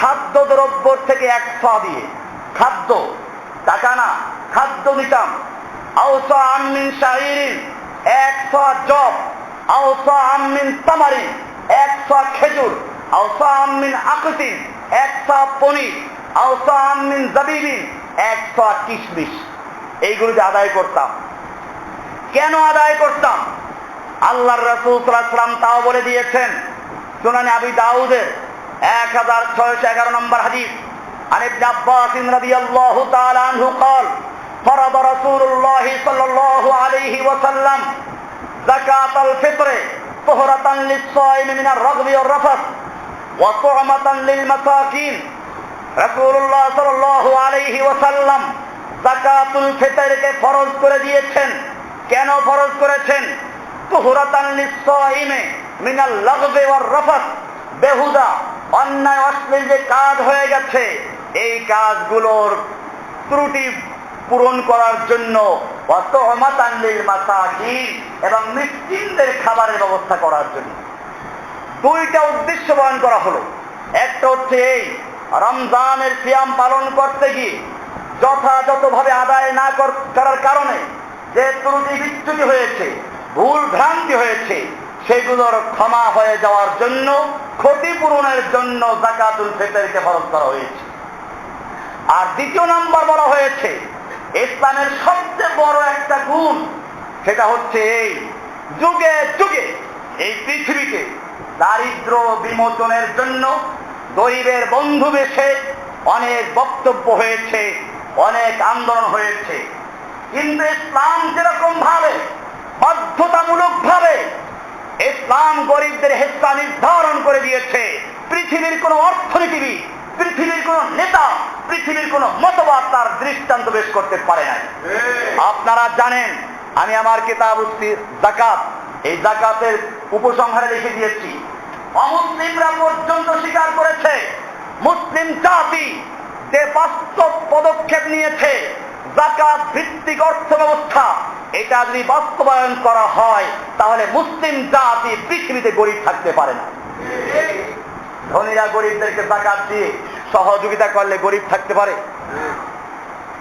খাদ্য দ্রব্য থেকে 100 দিয়ে, খাদ্য, টাকা না, খাদ্য নিতাম। আও সাআম মিন শাইরিন, 100 জব। আও সাআম মিন তামারিন, 100 খেজুর। আও সাআম মিন আকিতিন, 100 পনির। আও সাআম মিন জাবিবিন, 100 কিশমিশ। এইগুলো যে আদায় করতাম। কেন আদায় করতাম? আল্লাহর রাসূল সাল্লাল্লাহু আলাইহি ওয়াসাল্লাম তাও বলে দিয়েছেন। সুনানে আবি দাউদের 1611 নম্বর হাদিস। عن ابن عباس رضي الله تعالى عنه قال فرض رسول الله صلى الله عليه وسلم زكاة الفطر طهرة للصائم من الرغب والرفث وطعمة للمساكين। রাসূলুল্লাহ সাল্লাল্লাহু আলাইহি ওয়াসাল্লাম যাকাতুল ফিতরকে ফরজ করে দিয়েছেন। কেন ফরজ করেছেন? তুহরাতান লিস-সাইমি মিনাল লাগবি ওয়ার রাফাস, বেহুদা অন্যায় অশ্লীল যে কাজ হয়ে গেছে এই কাজগুলোর ত্রুটি পূরণ করার জন্য, ওয়া তু'মাতান লিল মাসাকিন, এবং মিসকিনদের খাবারের ব্যবস্থা করার জন্য। দুইটা উদ্দেশ্য বয়ান করা হলো। একটা হচ্ছে এই রমজানের সিয়াম পালন করতে গিয়ে যথাযথভাবে আদায় না করার কারণে যে ত্রুটি বিচ্যুতি হয়েছে, ভুল ভ্রান্তি হয়েছে, সেগুলোর ক্ষমা হয়ে যাওয়ার জন্য, ক্ষতিপূরণের জন্য যাকাতুল ফিতরকে ফরজ করা হয়েছে। আর দ্বিতীয় নাম্বার বলা হয়েছে ইসলামের সবচেয়ে বড় একটা গুণ, সেটা হচ্ছে এই যুগে যুগে এই পৃথিবীতে দারিদ্র বিমোচনের জন্য গরিবের বন্ধু বেশে অনেক বক্তব্য হয়েছে, অনেক আন্দোলন হয়েছে। কিন্তু ইসলাম যেরকম ভাবে বাধ্যতামূলক ভাবে ইসলাম গরিবদের হিস্সা নির্ধারণ করে দিয়েছে, পৃথিবীর কোন অর্থনীতিবিদ, পৃথিবীর কোন নেতা, পৃথিবীর কোন মতবাদ তার দৃষ্টান্ত পেশ করতে পারে নাই। আপনারা জানেন, আমি আমার কিতাব যাকাত, এই যাকাতের উপসংহারে লিখে দিয়েছি, অমুসলিমরা পর্যন্ত স্বীকার করেছে মুসলিম জাতি যে বাস্তব পদক্ষেপ নিয়েছে যাকাত ভিত্তিক অর্থ ব্যবস্থা, এটা যদি বাস্তবায়ন করা হয় তাহলে মুসলিম জাতি পৃথিবীতে গরিব থাকতে পারে না। ধনীরা গরিবদেরকে যাকাত দিয়ে সহযোগিতা করলে গরিব থাকতে পারে?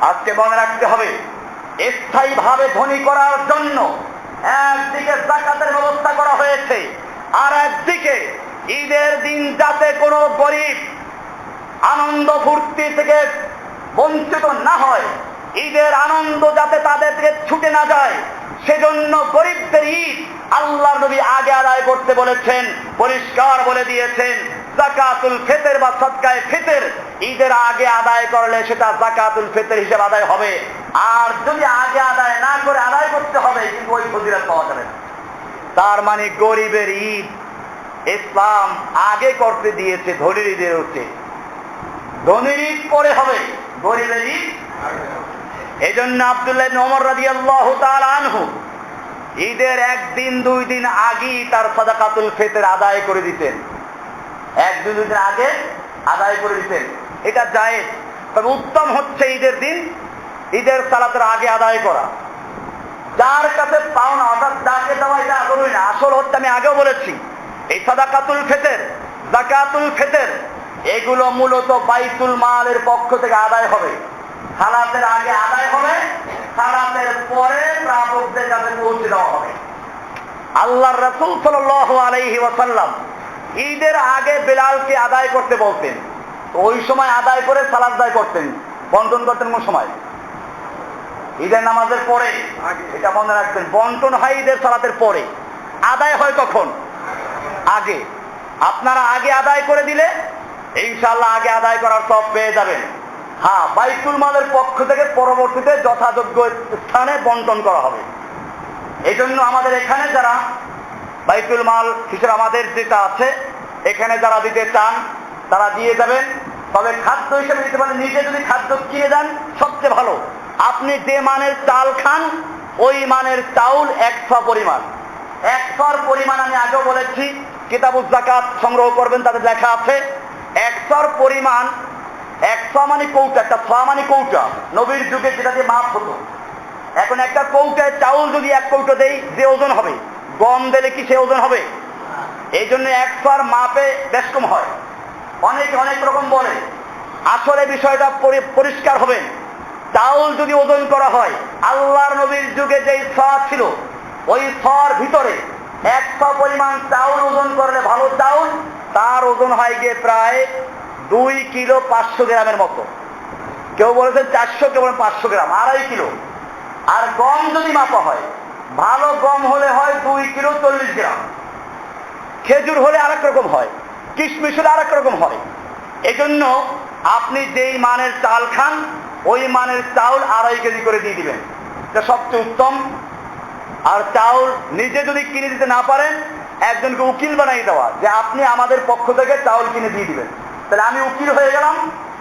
আজকে মনে রাখতে হবে, স্থায়ীভাবে ধনী করার জন্য একদিকে যাকাতের ব্যবস্থা করা হয়েছে, আর একদিকে ঈদের দিন যাতে কোনো গরিব আনন্দ ফুর্তি থেকে বঞ্চিত না হয়, ঈদের আনন্দ যাতে তাদের থেকে ছুটে না যায়, সেজন্য গরিবদের ঈদ আল্লাহর নবী আগে আদায় করতে বলেছেন, পরিষ্কার বলে দিয়েছেন যাকাতুল ফিতর বা সাদকায়ে ফিতর ঈদের আগে আদায় করলে সেটা যাকাতুল ফিতর হিসেবে আদায় হবে। আর যদি আগে আদায় না করে আদায় করতে হবে, কিন্তু ওই ফজিলত পাওয়া যাবে না। তার মানে গরিবের ঈদ ইসলাম আগে করতে দিয়েছে ধনীর ঈদের হচ্ছে। ধনীর ঈদ পরে হবে, গরিবের ঈদ। এই জন্য আব্দুল্লাহ ইবনে ওমর রাদিয়াল্লাহু তাআলা আনহু ঈদের একদিন দুই দিন আগেই তার সাদাকাতুল ফিতর আদায় করে দিতেন, এক দুই দিন আগে আদায় করে দিতেন। এটা জায়েজ, তবে উত্তম হচ্ছে ঈদের দিন ঈদের সালাতের আগে আদায় করা। যার কাছে পাওনা, অর্থাৎ যাকে দেওয়া, এটা আসলই না। আসল হচ্ছে, আমি আগেও বলেছি, এই সাদাকাতুল ফিতর, যাকাতুল ফিতর এগুলো মূলত বাইতুল মালের পক্ষ থেকে আদায় হবে। সালাতের আগে আদায় হবে, সালাতের পরে প্রাপকদের কাছে পৌঁছে দেওয়া হবে। আল্লাহর রাসূল সাল্লাল্লাহু আলাইহি ওয়াসাল্লাম ঈদের আগে বেলালকে আদায় করতে বলতেন, তো ওই সময় আদায় করে সালাত আদায় করতেন, বন্টন করতেন। কোন সময়? ঈদের নামাজের পরে। এটা মনে রাখবেন, বন্টন হয় ঈদের সালাতের পরে, আদায় হয় কখন? আগে। আপনারা আগে আদায় করে দিলে ইনশাআল্লাহ আগে আদায় করার সব পেয়ে যাবেন। হ্যাঁ, বাইতুল মালের পক্ষ থেকে পরবর্তীতে যথাযোগ্য স্থানে বন্টন করা হবে। এই জন্য আমাদের এখানে যারা বাইতুল মাল হিসেবে আমাদের যেটা আছে, এখানে যারা দিতে চান তারা দিয়ে যাবেন। তবে খাদ্য হিসেবে দিতে পারেন, নিজে যদি খাদ্য কিনে দেন সবচেয়ে ভালো। আপনি যে মানের চাল খান ওই মানের চাউল 100 পরিমাণ, 100 পরিমাণ আমি আগেও বলেছি, কিতাবুজ যাকাত সংগ্রহ করবেন, তাদের লেখা আছে 100 পরিমাণ। 100 মানে কৌটা, একটা 6 মানে কৌটা, নবীর যুগে যেটা দিয়ে মাপ হতো। এখন একটা কৌটায় চাউল যদি 1 কৌটো দেই, যে ওজন হবে, গম দিলে কি সে ওজন হবে? এই জন্য 100 মাপে বেশ কম হয়। অনেকে অনেক রকম বলে, আসলে বিষয়টা পরিষ্কার হবেন। চাউল যদি ওজন করা হয়, আল্লাহর নবীর যুগে যেই ছ ছিল ওই ছর ভিতরে 100 পরিমাণ চাউল ওজন করলে, ভালো চাউল, তার ওজন হয় গিয়ে প্রায় 2 কিলো 500 গ্রামের মতো। কেউ বলেছেন 400, কেউ বলেন 500 গ্রাম, 2.5 কিলো। আর গম যদি মাপা হয়, ভালো গম হলে হয় 2 কিলো 40 গ্রাম। খেজুর হলে আরেক রকম হয়, কিশমিশ হলে আরেক রকম হয়। এজন্য আপনি যেই মানের চাল খান ওই মানের চাউল 2.5 কেজি করে দিয়ে দিবেন, এটা সবচেয়ে উত্তম। আর চাউল নিজে যদি কিনে দিতে না পারেন, একজনকে উকিল বানাই দেওয়া, যে আপনি আমাদের পক্ষ থেকে চাউল কিনে দিয়ে দিবেন, তাহলে আমি উকিল হয়ে গেলাম,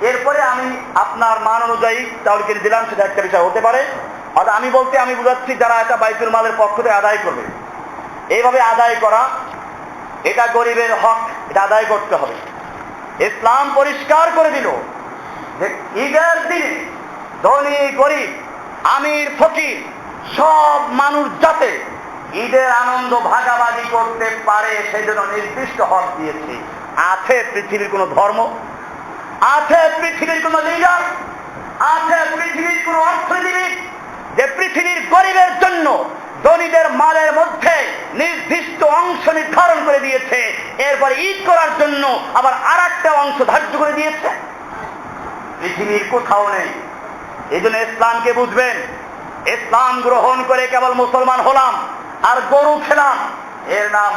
এরপরে আমি আপনার মান অনুযায়ী চাউল কিনে দিলাম, সেটা একটা বিষয় হতে পারে। অর্থাৎ আমি বলতে আমি বুঝাচ্ছি যারা এটা বাইতুল মালের পক্ষ থেকে আদায় করবে, এইভাবে আদায় করা এটা গরিবের হক, এটা আদায় করতে হবে। ইসলাম পরিষ্কার করে দিল যে ঈদের দিনে ধনী গরিব, আমির ফকির সব মানুষ যাতে ঈদের আনন্দ ভাগাভাগি করতে পারে সেজন্য নির্দিষ্ট হক দিয়েছে। আছে পৃথিবীর কোন ধর্ম, আছে পৃথিবীর কোন লিডার, আছে পৃথিবীর কোন অর্থনীতিবিদ যে পৃথিবীর গরিবের জন্য ধনীদের মালের মধ্যে নির্দিষ্ট অংশ নির্ধারণ করে দিয়েছে, এরপরে ঈদ করার জন্য আবার আরেকটা অংশ ধার্য করে দিয়েছে? পৃথিবীর কোথাও নেই। এই জন্য ইসলামকে বুঝবেন। ইসলাম গ্রহণ করে কেবল মুসলমান হলাম আর গরু খেলাম, এর নাম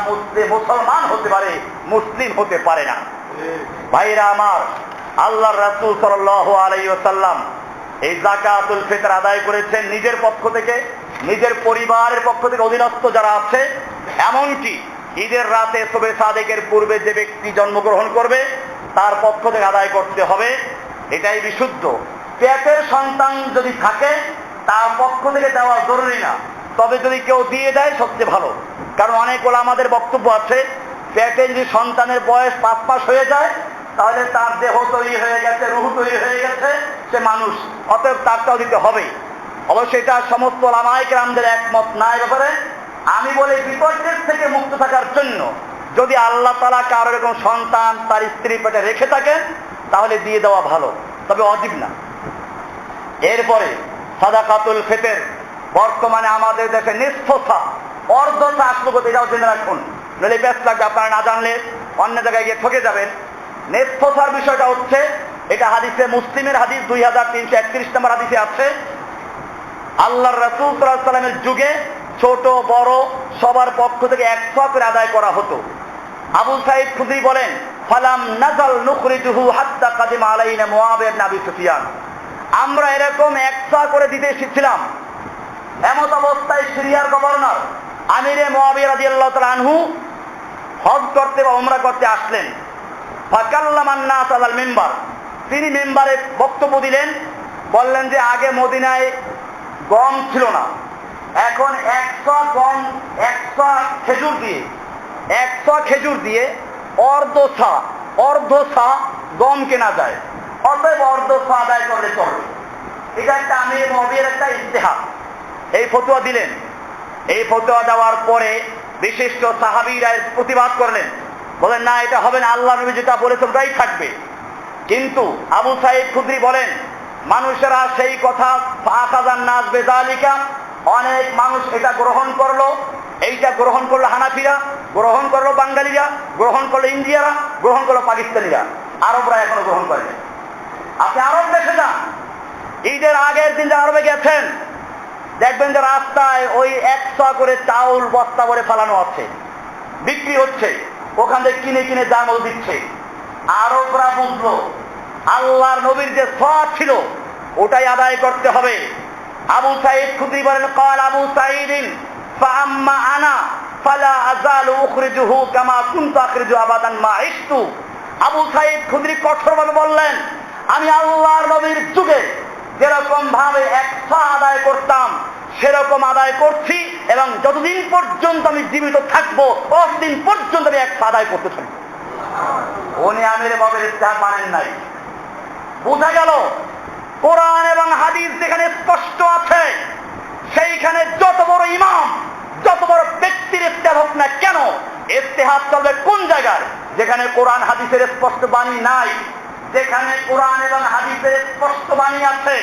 মুসলমান হতে পারে, মুসলিম হতে পারে না। ভাইরা আমার, আল্লাহর রাসূল সাল্লাল্লাহু আলাইহি ওয়াসাল্লাম এই যাকাতুল ফিতর আদায় করেছেন নিজের পক্ষ থেকে, নিজের পরিবারের পক্ষ থেকে, অধীনস্থ যারা আছে। এমনকি ঈদের রাতে শবে সাদেকের পূর্বে যে ব্যক্তি জন্মগ্রহণ করবে তার পক্ষ থেকে আদায় করতে হবে, এটাই বিশুদ্ধ। পেটের সন্তান যদি থাকে তার পক্ষ থেকে দেওয়া জরুরি না, তবে যদি কেউ দিয়ে দেয় সবচেয়ে ভালো। কারণ অনেক আমাদের বক্তব্য আছে, পেটে যদি সন্তানের বয়স 5 মাস হয়ে যায় তাহলে তার দেহ তৈরি হয়ে গেছে, রূহ তৈরি হয়ে গেছে, সে মানুষ, অতএব তারটাও দিতে হবে। অবশ্যই এটা সমস্ত উলামায়ে কেরামদের একমত না এ ব্যাপারে। আমি বলি বিপর্যয় থেকে মুক্ত থাকার জন্য যদি আল্লাহ তাআলা কারো এরকম সন্তান তার স্ত্রী পেটে রেখে থাকেন তাহলে দিয়ে দেওয়া ভালো, তবে ওয়াজিব না। এরপরে সাদাকাতুল ফিতর বর্তমানে আমাদের দেশে নিষ্ফসা, অর্ধতা আসলো, এটাও জেনে রাখুন, নইলে ব্যস্ত লাগবে, আপনারা না জানলে অন্য জায়গায় গিয়ে ঠকে যাবেন। নিষ্ফসার বিষয়টা হচ্ছে, এটা হাদিসে মুসলিমের হাদিস 2331 নম্বর হাদিসে আছে, আল্লাহর রাসূল সাল্লাল্লাহু আলাইহি ওয়াসাল্লামের যুগে ছোট বড় সবার পক্ষ থেকে 100 করে আদায় করা হতো। আবু সাঈদ খুদরি বলেন, ফালাম নাজাল নুখরিজুহু হাত্তা কাদিমা আলাইনা মুআবিয়া ইবনে আবি সুফিয়ান, আমরা এরকম 100 করে দিতে এসেছিলাম। এমত অবস্থায় সিরিয়ার গভর্নর আমিরে মুআবিয়া রাদিয়াল্লাহু তাআলা আনহু হজ করতে বা উমরা করতে আসলেন। ফাকাল্লামান নাস আলাল মিম্বার, তিনি মিম্বারে বক্তব্য দিলেন, বললেন যে আগে মদিনায় গম ছিল না, এখন 100 গম, 100 খেজুর দিয়ে অর্ধ সা গম কেনা যায়, অতএব অর্ধ সা আদায় করলে চলবে। এটা একটা আমির মুআবিয়ার একটা ইজতিহাদ, এই ফতোয়া দিলেন। এই ফতোয়া দেওয়ার পরে বিশিষ্ট সাহাবীরা প্রতিবাদ করলেন, বলেন না এটা হবে না, আল্লাহ নবী যেটা বলেছেন ওটাই থাকবে। কিন্তু আবু সাঈদ খুদরি বলেন, মানুষেরা সেই কথা ফাখাযান নাস বিযালিকা, অনেক মানুষ এটা গ্রহণ করলো, এইটা গ্রহণ করলো হানাফিরা, গ্রহণ করলো বাঙালিরা, গ্রহণ করলো ইন্ডিয়ারা, গ্রহণ করলো পাকিস্তানিরা, আরবরা এখনো গ্রহণ করেনি। আপনি আরব দেশে যান, ঈদের আগের দিন যারা আরবে গেছেন দেখবেন যে রাস্তায় ওই 100 করে চাউল বস্তা ভরে ফেলানো আছে, বিক্রি হচ্ছে, ওখান থেকে কিনে কিনে দাম দিচ্ছে। আরবরা বুঝলো আল্লাহর নবীর যে সওয়াব ছিল ওটাই আদায় করতে হবে। আবু সাঈদ খুদরি বলেন, ক্বাল আবু সাঈদিন ফাআম্মা আনা ফালা আযালু উখরিজুহু কামা কুনতু আখরিজু আবাদান মা ইশতু। আবু সাঈদ খুদরি কঠোরভাবে বললেন, আমি আল্লাহর নবীর যুগে যেরকম ভাবে এক সা আদায় করতাম সেরকম আদায় করছি, এবং যতদিন পর্যন্ত আমি জীবিত থাকবো ততদিন পর্যন্ত আমি এক সা আদায় করতে থাকবো। উনি আমির বাবের ইস্তেহাদ মানেন নাই। বোঝা গেল কোরআন এবং হাদিস যেখানে স্পষ্ট আছে সেইখানে যত বড় ইমাম, যত বড় ব্যক্তির ইস্তেহাদ হোক না কেন, ইস্তেহাদ চলবে কোন জায়গায়? যেখানে কোরআন হাদিসের স্পষ্ট বাণী নাই। যেখানে কোরআন এবং হাদিসের স্পষ্ট বাণী আছে,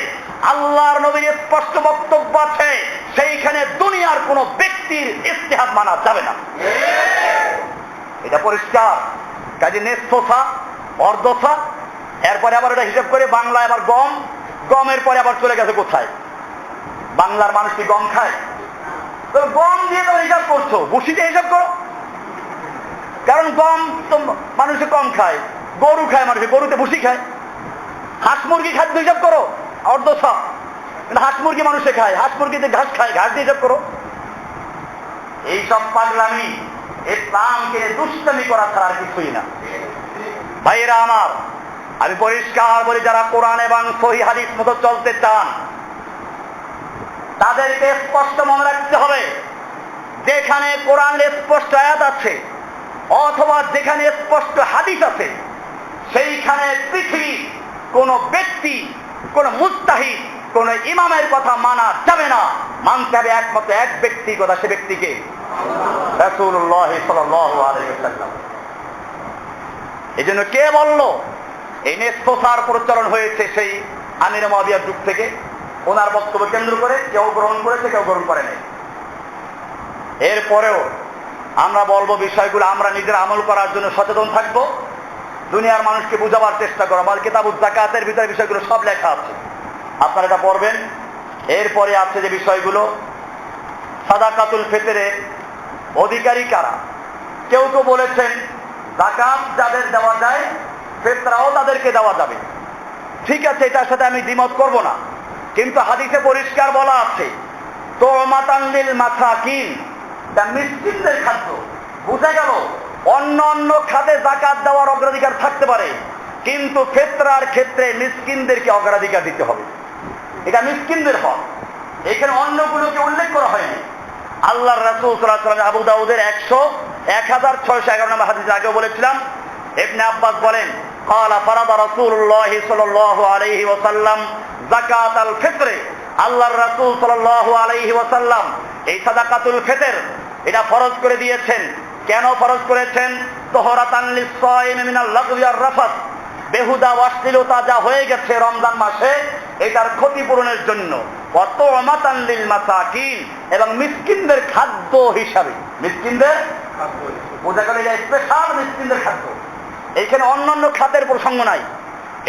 আল্লাহর নবীর স্পষ্ট বক্তব্য আছে, সেইখানে দুনিয়ার কোন ব্যক্তির ইস্তেহাদ মানা যাবে না। এটা পরিষ্কার। কাজে নেসফা, অর্ধফা, এরপরে আবার এটা হিসাব করে বাংলায় আবার গম, গমের পরে আবার চলে গেছে কোথায়? বাংলার মানুষ কি গম খায়? তো গম দিয়ে তো হিসাব করছো, ভুসি দিয়ে হিসাব করো। কারণ গম তো মানুষে কম খায়, গরু খায়, মানুষে গরুতে ভুসি খায়। হাঁস মুরগি খাদ্য হিসাব করো, অর্ধফা। হাঁস মুরগি মানুষে খায়, হাঁস মুরগিতে ঘাস খায়, ঘাস দিয়ে হিসাব করো। এইসব পাগলামি ইসলামকে দুষ্টামি করা ছাড়া আর কিছুই না। ভাইয়েরা আমার, আমি পরিষ্কার বলি, যারা কোরআন এবং সহিহ হাদিস মতো চলতে চান তাদেরকে স্পষ্ট মনে রাখতে হবে, যেখানে কোরআনের স্পষ্ট আয়াত আছে অথবা যেখানে স্পষ্ট হাদিস আছে সেইখানে পৃথিবীর কোন ব্যক্তি, কোন মুজতাহিদ, কোন ইমামের কথা মানা যাবে না। মানতে হবে একমাত্র এক ব্যক্তির কথা, সে ব্যক্তিকে রাসূলুল্লাহ সাল্লাল্লাহু আলাইহি ওয়াসাল্লাম। এই জন্য কে বলল এই নেসফার প্রচলন হয়েছে সেই আমির মুআবিয়ার যুগ থেকে? ওনার বক্তব্য কেন্দ্র করে কেউ গ্রহণ করেছে, কেউ গ্রহণ করে নাই। এরপরেও আমরা বলবো বিষয়গুলো আমরা নিজের আমল করার জন্য সচেতন থাকবো, দুনিয়ার মানুষকে বুঝাবার চেষ্টা করো। আমার কিতাবুজ যাকাতের ভিতরে বিষয়গুলো সব লেখা আছে, আপনারা এটা পড়বেন। এরপরে আছে যে বিষয়গুলো, সাদাকাতুল ফিতরের অধিকারী কারা? কেউ কেউ বলেছেন যাকাত যাদের দেওয়া যায় ফিতরাও তাদেরকে দেওয়া যাবে। ঠিক আছে, এটার সাথে আমি দ্বিমত করব না, কিন্তু হাদিসে পরিষ্কার বলা আছে তুমাতান লিল মাসাকিন, তা মিসকিনদের খাদ্য। বুঝা গেল অন্য অন্য খাতে যাকাত দেওয়ার অগ্রাধিকার থাকতে পারে, কিন্তু ফিতরার ক্ষেত্রে মিসকিনদেরকে অগ্রাধিকার দিতে হবে। এটা মিসকিনদের হক, এখানে অন্যগুলোকে উল্লেখ করা হয়নি। আল্লাহর রাসূল সাল্লাল্লাহু আলাইহি ওয়াসাল্লাম আবু দাউদের 1611 নম্বর হাদিসে আগেও বলেছিলাম, ইবনে আব্বাস বলেন ক্বালা ফারাদা রাসূলুল্লাহ সাল্লাল্লাহু আলাইহি ওয়াসাল্লাম যাকাতাল ফিতর। আল্লাহর রাসূল সাল্লাল্লাহু আলাইহি ওয়াসাল্লাম এই সাদাকাতুল ফিতর এটা ফরজ করে দিয়েছেন। কেন ফরজ করেছেন? তুহরাতান লিস-সাইমি মিনাল লাগবি ওয়ার রাফাস, বেহুদা অশ্লীলতা যা হয়ে গেছে রমজান মাসে এটার ক্ষতিপূরণের জন্য। ওয়াতুমাতান লিল মাসাকিন, এবং মিসকিনদের খাদ্য হিসাবে। মিসকিনদের খাদ্য, বোঝা গেল এটা স্পেশাল মিসকিনদের খাদ্য, এইখানে অন্যান্য খাতের প্রসঙ্গ নাই।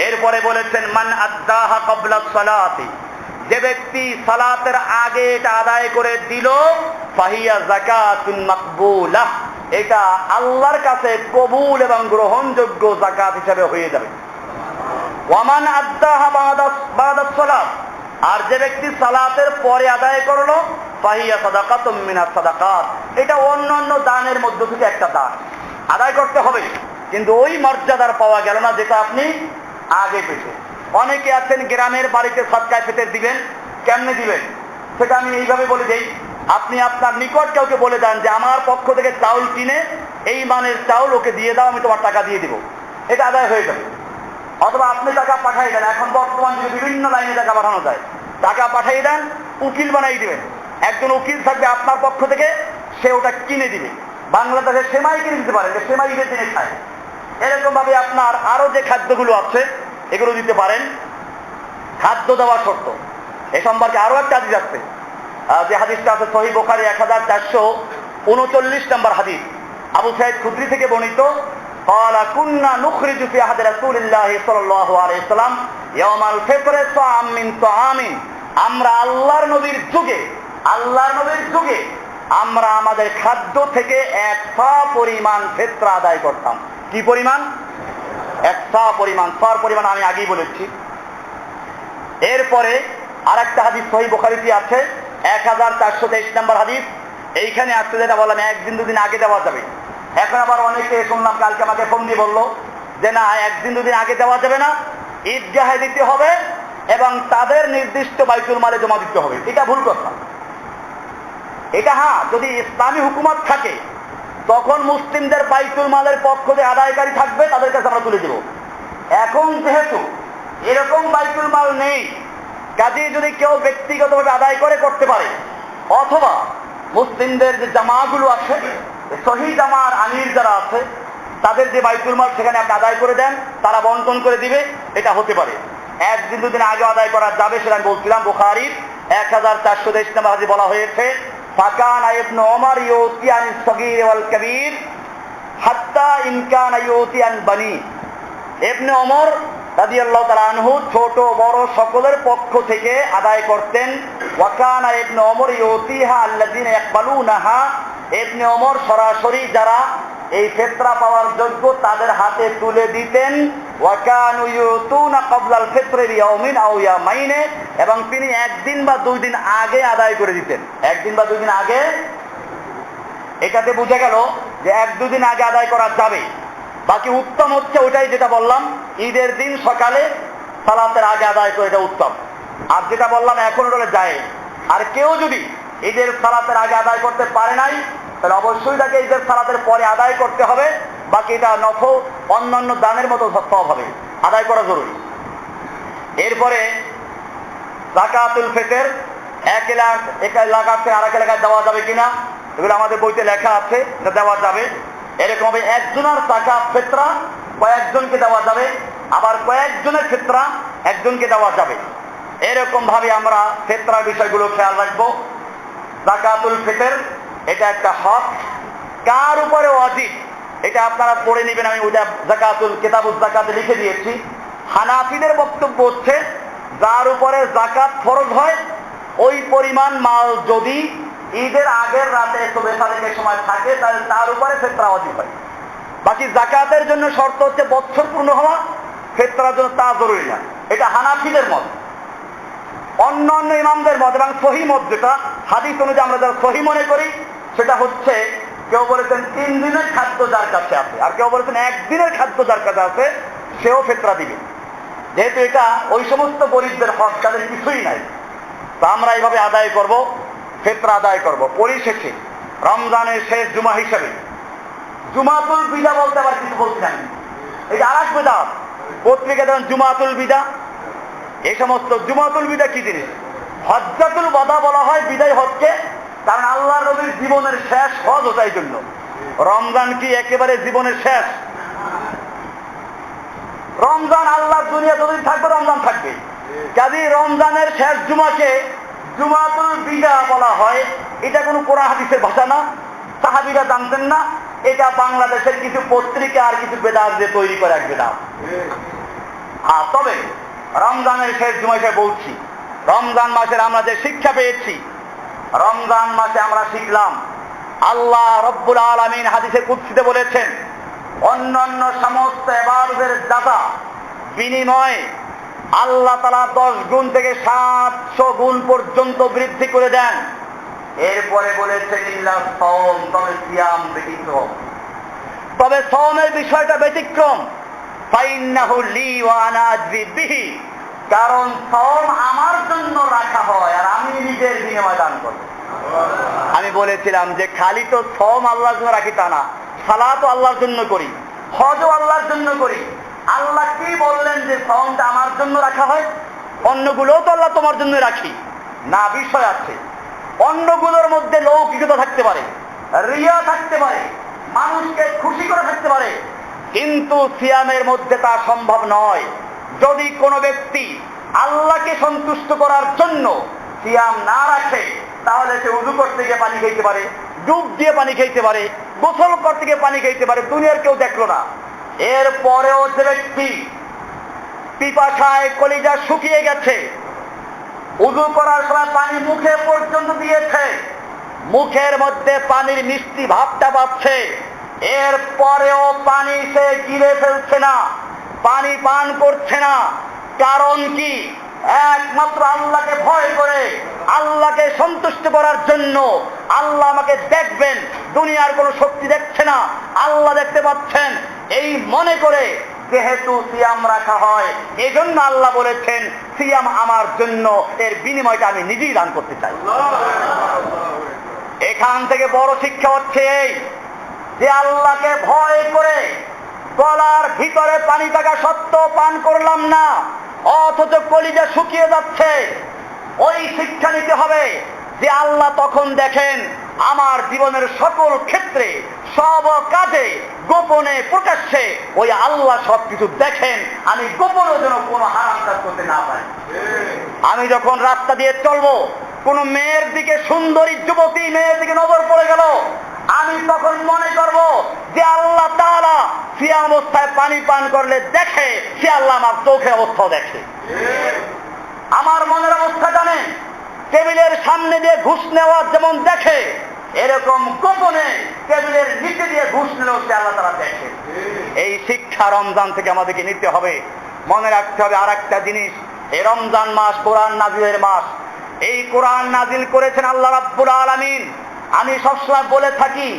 এরপরে বলেছেন মান আদ্দাহা ক্বাবলা সালাতি, যে ব্যক্তি সালাতের আগে এটা আদায় করে দিল ফাহিয়া যাকাতুন মাকবুলাহ, এটা আল্লাহর কাছে কবুল এবং গ্রহণযোগ্য যাকাত হিসাবে হয়ে যাবে। ওয়ামান আদ্দাহা বাদা সালাত, আর যে ব্যক্তি সালাতের পরে আদায় করলো ফাহিয়া সাদাকাতুম মিনাস সাদাকাত, এটা অন্যান্য দানের মধ্য থেকে একটা দান। আদায় করতে হবে, কিন্তু ওই মর্যাদার পাওয়া গেল না যেটা আপনি আগে পেয়েছেন। অনেকে আছেন গ্রামের বাড়িতে সদকায়ে ফিতর দিবেন, কেমনে দিবেন সেটা আমি এইভাবে বলে দেই। আপনি আপনার নিকট কাউকে বলে দেন যে আমার পক্ষ থেকে চাউল কিনে এই মানের চাউল ওকে দিয়ে দাও, আমি তোমার টাকা দিয়ে দিব, এটা আদায় হয়ে যাবে। অথবা আপনি টাকা পাঠিয়ে দেন, এখন বর্তমান যুগে বিভিন্ন লাইনে টাকা পাঠানো যায়, টাকা পাঠিয়ে দেন, উকিল বানাই দিবেন। একজন উকিল থাকবে আপনার পক্ষ থেকে, সে ওটা কিনে দিবে। বাংলাদেশে সেমাই কিনে দিতে পারেন, সেমাই ঈদের দিনে খায়। এরকম ভাবে আপনার আরো যে খাদ্যগুলো আছে এগুলো দিতে পারেন, খাদ্য দেওয়া শর্ত। এ সম্পর্কে আরো একটা হাদিস আছে, যে হাদিসটা আছে সহিহ বুখারী 1439 নম্বর হাদিস, আবু সাঈদ খুদরি থেকে বর্ণিত। ক্বালা কুন্না নুখরিজু ফি আহদি রাসূলিল্লাহ সাল্লাল্লাহু আলাইহি ওয়াসাল্লাম ইয়াউমাল ফিতরে সাআম মিন তাআমিন, আমরা আল্লাহর নবীর যুগে আমরা আমাদের খাদ্য থেকে এক সা পরিমাণ ফিতরা আদায় করতাম। কি পরিমাণ? এক সা পরিমাণ। সার পরিমাণ আমি আগেই বলেছি। এরপরে আর একটা হাদিস সহিহ বুখারীতে আছে 1423 নম্বর হাদিস, এইখানে আসতে যেটা বললাম 1 দিন 2 দিন আগে দেওয়া যাবে। এখন আবার অনেকে শুনলাম কালকে আমাকে ফোন দিয়ে বললো যে না 1 দিন 2 দিন আগে দেওয়া যাবে না, ঈদগাহে দিতে হবে এবং তাদের নির্দিষ্ট বাইতুল মালে জমা দিতে হবে। এটা ভুল কথা। এটা হ্যাঁ, যদি ইসলামী হুকুমত থাকে তখন মুসলিমদের বাইতুল মালের পক্ষ যে আদায়কারী থাকবে তাদের কাছে আমরা তুলে দেব। এখন যেহেতু এরকম বাইতুল মাল নেই, কাজেই যদি কেউ ব্যক্তিগতভাবে আদায় করে করতে পারে, অথবা মুসলিমদের যে জামাগুলো আছে, সহি জামার আমির যারা আছে, তাদের যে বাইতুল মাল সেখানে আপনি আদায় করে দেন, তারা বন্টন করে দিবে, এটা হতে পারে। 1 দিন 2 দিন আগে আদায় করা যাবে, সেটা আমি বলছিলাম। বুখারীর 1423 নম্বর হাদিসে বলা হয়েছে, ফাকানা ইবনু ওমর ইউতি আনিস সগীর ওয়াল কবীর হাত্তা ইন কানা ইউতি আন বানি। ইবনে ওমর রাদিয়াল্লাহু তাআলা আনহু ছোট বড় সকলের পক্ষ থেকে আদায় করতেন। ওয়া কানা ইবনে ওমর ইউতিহা আল্লাযিনা ইয়াকবালুনাহা। ইবনে ওমর সরাসরি যারা এই ফিতরা পাওয়ার যোগ্য তাদের হাতে তুলে দিতেন। ওয়া কানু ইউতুনা ক্বাবলাল ফিতরি বিয়াউমিন আও ইয়ামাইন, এবং তিনি 1 দিন বা 2 দিন আগে আদায় করে দিতেন। 1 দিন বা 2 দিন আগে। এটাতে বোঝা গেল যে 1-2 দিন আগে আদায় করা যাবে। বাকি উত্তম হচ্ছে ওটাই যেটা বললাম, ঈদের দিন সকালে সালাতের আগে আদায় করে, এটা উত্তম। আর যেটা বললাম এখন ওটা যায়। আর কেউ যদি ঈদের সালাতের আগে আদায় করতে পারে নাই, তাহলে অবশ্যই তাকে ঈদের সালাতের পরে আদায় করতে হবে। বাকি এটা নফল অন্যান্য দানের মতো সওয়াব হবে, আদায় করা জরুরি। এরপরে যাকাতুল ফিতর এক এলাকা থেকে আরেক এলাকায় দেওয়া যাবে কিনা, এগুলো আমাদের বইতে লেখা আছে, এটা দেওয়া যাবে। এরকম ভাবে একজনের যাকাত ফিতরা কয়েকজনকে দেওয়া যাবে, আবার কয়েকজনের ফিতরা একজনকে দেওয়া যাবে। এরকম ভাবে আমরা ফিতরার বিষয়গুলো খেয়াল রাখবো। যাকাতুল ফিতর এটা একটা হক, কার উপরে ওয়াজিব এটা আপনারা পড়ে নেবেন। আমি ওটা যাকাতুল কিতাবুজ যাকাতে লিখে দিয়েছি। হানাফিদের বক্তব্য হচ্ছে যার উপরে যাকাত ফরজ হয় ওই পরিমাণ মাল যদি ঈদের আগের রাতে সুবহে সাদেকের সময় থাকে তাহলে তার উপরে ফিতরা ওয়াজিব হয়। বাকি যাকাতের জন্য শর্ত হচ্ছে বছর পূর্ণ হওয়া, ফিতরার জন্য তা জরুরি না। এটা হানাফিদের মত। অন্যান্য ইমামদের মত এবং সহিহ মত যেটা হাদিস অনুযায়ী আমরা যারা সহিহ মনে করি সেটা হচ্ছে, কেউ বলেছেন 3 দিনের খাদ্য যার কাছে আছে, আর কেউ বলেছেন 1 দিনের খাদ্য যার কাছে আছে সেও ফিতরা দিবে। যেহেতু এটা ওই সমস্ত গরিবদের হক, তাদের কিছুই নাই, তো আমরা এইভাবে আদায় করব, ফিতরা আদায় করব। পরিশেষে রমজানের শেষ জুমা হিসেবে জুমাতুল বিদা বলতে আবার কিছু বলছি না, এই আরেক বিদআত। পত্রিকা দেন জুমাতুল বিদা, এই সমস্ত জুমাতুল বিদা কি জিনিস? হজ্জাতুল ওয়াদা বলা হয় বিদায় হজকে, কারণ আল্লাহ নবীর জীবনের শেষ হজ ওটাই জন্য। রমজান কি একেবারে জীবনের শেষ? রমজান আল্লাহ দুনিয়া যতদিন থাকবে রমজান থাকবে। কাজেই রমজানের শেষ জুমাকে জুমাতুল বিদা বলা হয়। এটা কোনো কোরআন হাদিসের ভাষা না, সাহাবীরা জানতেন না। এটা বাংলাদেশের কিছু পত্রিকা আর কিছু বেদাত দিয়ে তৈরি করে এক বেদাত। তবে রমজানের শেষ জুমাকে বলছি, রমজান মাসের আমরা যে শিক্ষা পেয়েছি, রমজান মাসে আমরা শিখলাম আল্লাহ রব্বুল আলামিন হাদিসে কুদসিতে বলেছেন অন্যান্য সমস্ত ইবাদতের যাতা বিনিময়ে আল্লাহ তাআলা 10 গুণ থেকে 700 গুণ পর্যন্ত বৃদ্ধি করে দেন। এরপরে বলেছেন ইল্লা সাওম, তবে সিয়াম ব্যতীত। তবে সাওমের বিষয়টা ব্যতিক্রম। ফাইন্নাহু লি ওয়া আনা আজজি বিহি, কারণ সাওম আমার জন্য রাখা হয় আর আমি নিজের বিনিময়ে দান করব। আমি বলেছিলাম যে খালি তো সাওম আল্লাহর জন্য রাখি তা না, সালাতও আল্লাহর জন্য করি, হজও আল্লাহর জন্য করি। আল্লাহ কি বললেন যে সাওমটা আমার জন্য রাখা হয়? অন্যগুলোও তো আল্লাহ তোমার জন্য রাখি না, বিষয় আছে। অন্যগুলোর মধ্যে লৌকিকতা থাকতে পারে, রিয়া থাকতে পারে, মানুষকে খুশি করে থাকতে পারে, কিন্তু সিয়ামের মধ্যে তা সম্ভব নয়। যদি কোনো ব্যক্তি আল্লাহকে সন্তুষ্ট করার জন্য সিয়াম না রাখে তাহলে সে উযু করতে গিয়ে পানি খাইতে পারে, ডুব দিয়ে পানি খাইতে পারে, গোসল করতে গিয়ে পানি খাইতে পারে, দুনিয়ার কেউ দেখলো না। এরপরেও যে ব্যক্তি পিপাসায় কলিজা শুকিয়ে গেছে, উযু করার সময় পানি মুখে পর্যন্ত দিয়েছে, মুখের মধ্যে পানির মিষ্টি ভাবটা পাচ্ছে, এরপরেও পানি সে গিলে ফেলছে না, পানি পান করছে না, কারণ কি? একমাত্র আল্লাহকে ভয় করে, আল্লাহকে সন্তুষ্ট করার জন্য আল্লাহ আমাকে দেখবেন, দুনিয়ার কোনো শক্তি দেখছে না, আল্লাহ দেখতে পাচ্ছেন, এই মনে করে যেহেতু সিয়াম রাখা হয়, এই জন্য আল্লাহ বলেছেন সিয়াম আমার জন্য, এর বিনিময়টা আমি নিজেই দান করতে চাই। এখান থেকে বড় শিক্ষা হচ্ছে এই যে আল্লাহকে ভয় করে গলার ভিতরে পানি থাকা সত্ত্বেও পান করলাম না, অথচ কলিজা শুকিয়ে যাচ্ছে। ওই শিক্ষা নিতে হবে যে আল্লাহ তখন দেখেন আমার জীবনের সকল ক্ষেত্রে, সব কাজে, গোপনে প্রকাশ্যে, ওই আল্লাহ সবকিছু দেখেন। আমি গোপনে যেন কোনো হারাম কাজ করতে না পারি। আমি যখন রাস্তা দিয়ে চলবো, কোন মেয়ের দিকে, সুন্দরী যুবতী মেয়ের দিকে নজর পড়ে গেল, আমি তখন মনে করব যে আল্লাহ তাআলা সিয়াম অবস্থায় পানি পান করলে দেখে, সে আল্লাহ আমার চোখের অবস্থাও দেখে। আমার মনের অবস্থা জানেন, টেবিলের সামনে দিয়ে ঘুষ নেওয়া যেমন দেখে, এরকম গোপনে টেবিলের নিচে দিয়ে ঘুষ নিলেও সে আল্লাহ তাআলা দেখে। এই শিক্ষা রমজান থেকে আমাদেরকে নিতে হবে। মনে রাখতে হবে আর একটা জিনিস, এই রমজান মাস কোরআন নাজিলের মাস। এই কোরআন নাজিল করেছেন আল্লাহ রাব্বুল আলামিন। আমি সবসময় বলে থাকি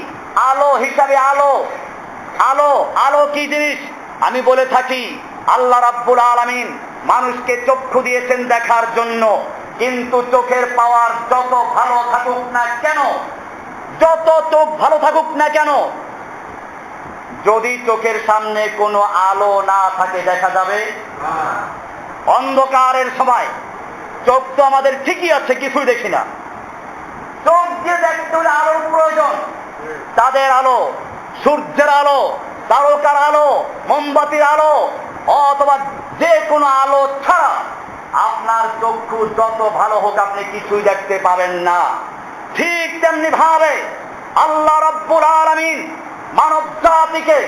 আলো হিসাবে, আলো আলো আলো কি জিনিস আমি বলে থাকি, আল্লাহ রাব্বুল আলামিন মানুষকে চক্ষু দিয়েছেন দেখার জন্য, কিন্তু চোখের পাওয়ার যত ভালো থাকুক না কেন, যত চোখ ভালো থাকুক না কেন, যদি চোখের সামনে কোনো আলো না থাকে দেখা যাবে। অন্ধকারের সময় চোখ তো আমাদের ঠিকই আছে, কিছুই দেখি না। চোখ দিয়ে দেখতে হলে আলোর প্রয়োজন। তাদের আলো, সূর্যের আলো, তারকার আলো, মোমবাতির আলো, অথবা যে কোনো আলো ছাড়া আপনার চক্ষু যত ভালো হোক আপনি কিছুই দেখতে পাবেন না। ঠিক তেমনি ভাবে আল্লাহ রাব্বুল আলামিন মানব জাতিকে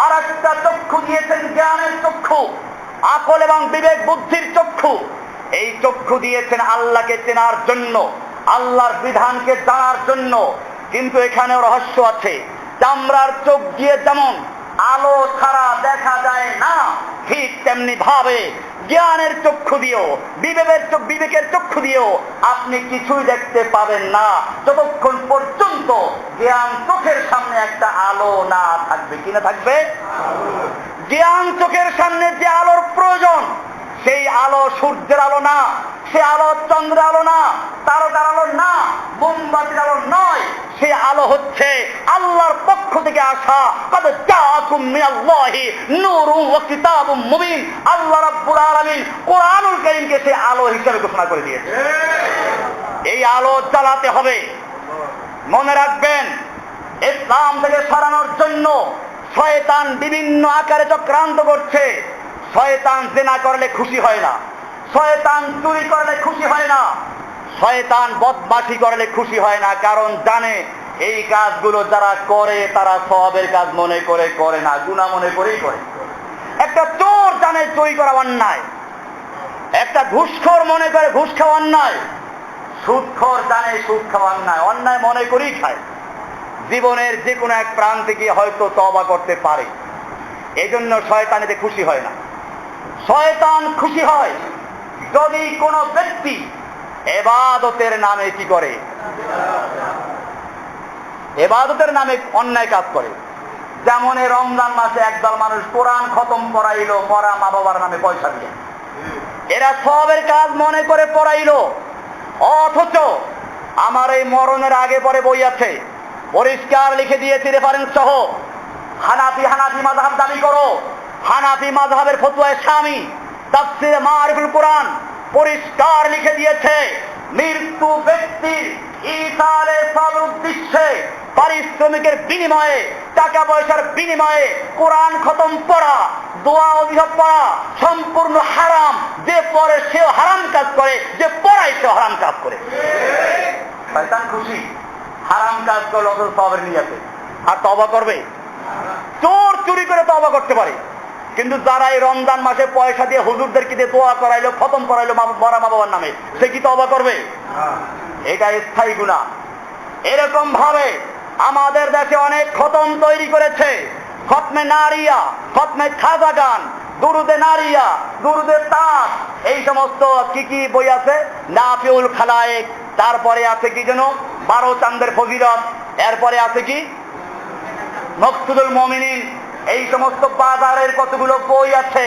আর একটা চক্ষু দিয়েছেন, জ্ঞানের চক্ষু, আকল এবং বিবেক বুদ্ধির চক্ষু। এই চক্ষু দিয়েছেন আল্লাহকে চেনার জন্য, আল্লাহর বিধানকে জানার জন্য। কিন্তু এখানেও রহস্য আছে। চামড়ার চোখ দিয়ে যেমন আলো ছাড়া দেখা যায় না, ঠিক তেমনি ভাবে জ্ঞানের চক্ষু দিয়েও, বিবেকের চক্ষু দিয়েও আপনি কিছুই দেখতে পাবেন না যতক্ষণ পর্যন্ত জ্ঞান চোখের সামনে একটা আলো না থাকবে। কি না থাকবে? জ্ঞান চোখের সামনে যে আলোর প্রয়োজন, সেই আলো সূর্যের আলো না, সে আলো চন্দ্রের আলো না, তারকার আলো না, মোমবাতির আলো নয়। সে আলো হচ্ছে আল্লাহর পক্ষ থেকে আসা, কদ জাআকুম মিনাল্লাহি নূরুন ওয়া কিতাবুম মুবিন। আল্লাহ রাব্বুল আলামিন কোরআনুল কারীমকে সে আলো হিসেবে ঘোষণা করে দিয়েছে। এই আলো জ্বালাতে হবে। মনে রাখবেন, ইসলাম থেকে সরানোর জন্য শয়তান বিভিন্ন আকারে চক্রান্ত করছে। শয়তান জিনা করলে খুশি হয় না, শয়তান চুরি করলে খুশি হয় না, শয়তান বদমাশি করলে খুশি হয় না, কারণ জানে এই কাজগুলো যারা করে তারা সওয়াবের কাজ মনে করে করে না, গুনাহ মনে করেই করে। একটা চোর জানে চুরি করা অন্যায়, একটা ঘুষখোর মনে করে ঘুষ খাওয়া অন্যায়, সুদখোর জানে সুদ খাওয়া অন্যায়, অন্যায় মনে করেই খায়। জীবনের যে কোনো এক প্রান্তে গিয়ে হয়তো তওবা করতে পারে, এই জন্য শয়তান এতে খুশি হয় না। শয়তান খুশি হয় যদি কোনো ব্যক্তি ইবাদতের নামে কি করে, ইবাদতের নামে অন্যায় কাজ করে। যেমন এই রমজান মাসে একদল মানুষ কোরআন খতম পড়াইলো মরা মা বাবার নামে পয়সা দিয়ে, এরা সবের কাজ মনে করে পড়াইলো, অথচ আমার এই মরণের আগে পরে বই আছে, পরিষ্কার লিখে দিয়েছি রেফারেন্স সহ, হানাফি মাযহাব দাবি করো, হানাফি মাযহাবের ফতোয়ায়ে শামী, তাফসীরে মারিফুল কোরআন পরিষ্কার লিখে দিয়েছে, মৃত্যু ব্যক্তির ইসালে সব উদ্দেশ্যে পারিশ্রমিকের বিনিময়ে, টাকা পয়সার বিনিময়ে কোরআন খতম পড়া, দোয়া অভিযোগ পড়া সম্পূর্ণ হারাম। যে পড়ে সেও হারাম কাজ করে, যে পড়ায় সেও হারাম কাজ করে। শয়তান খুশি হারাম কাজ করলে অথচ সওয়াবের নিয়তে, আর তওবা করবে? চোর চুরি করে তওবা করতে পারে, কিন্তু যারা এই রমজান মাসে পয়সা দিয়ে হুজুরদেরকে দিয়ে দোয়া করাইলো, খতম করাইলো মরা মা বাবার নামে, সে কি তওবা করবে? এটা স্থায়ী গুনাহ। এরকম ভাবে আমাদের দেশে অনেক খতম তৈরি করেছে, খতমে নারিয়া, খতমে খাজা গান, দুরুদে নারিয়া, দুরুদে তাস, এই সমস্ত কি কি বই আছে, নাফিউল খালায়েক, তারপরে আছে কি যেন 12 চাঁদের ফজিলত, এরপরে আছে কি মকসুদুল মুমিনিন। এই সমস্ত বাজারের কতগুলো বই আছে,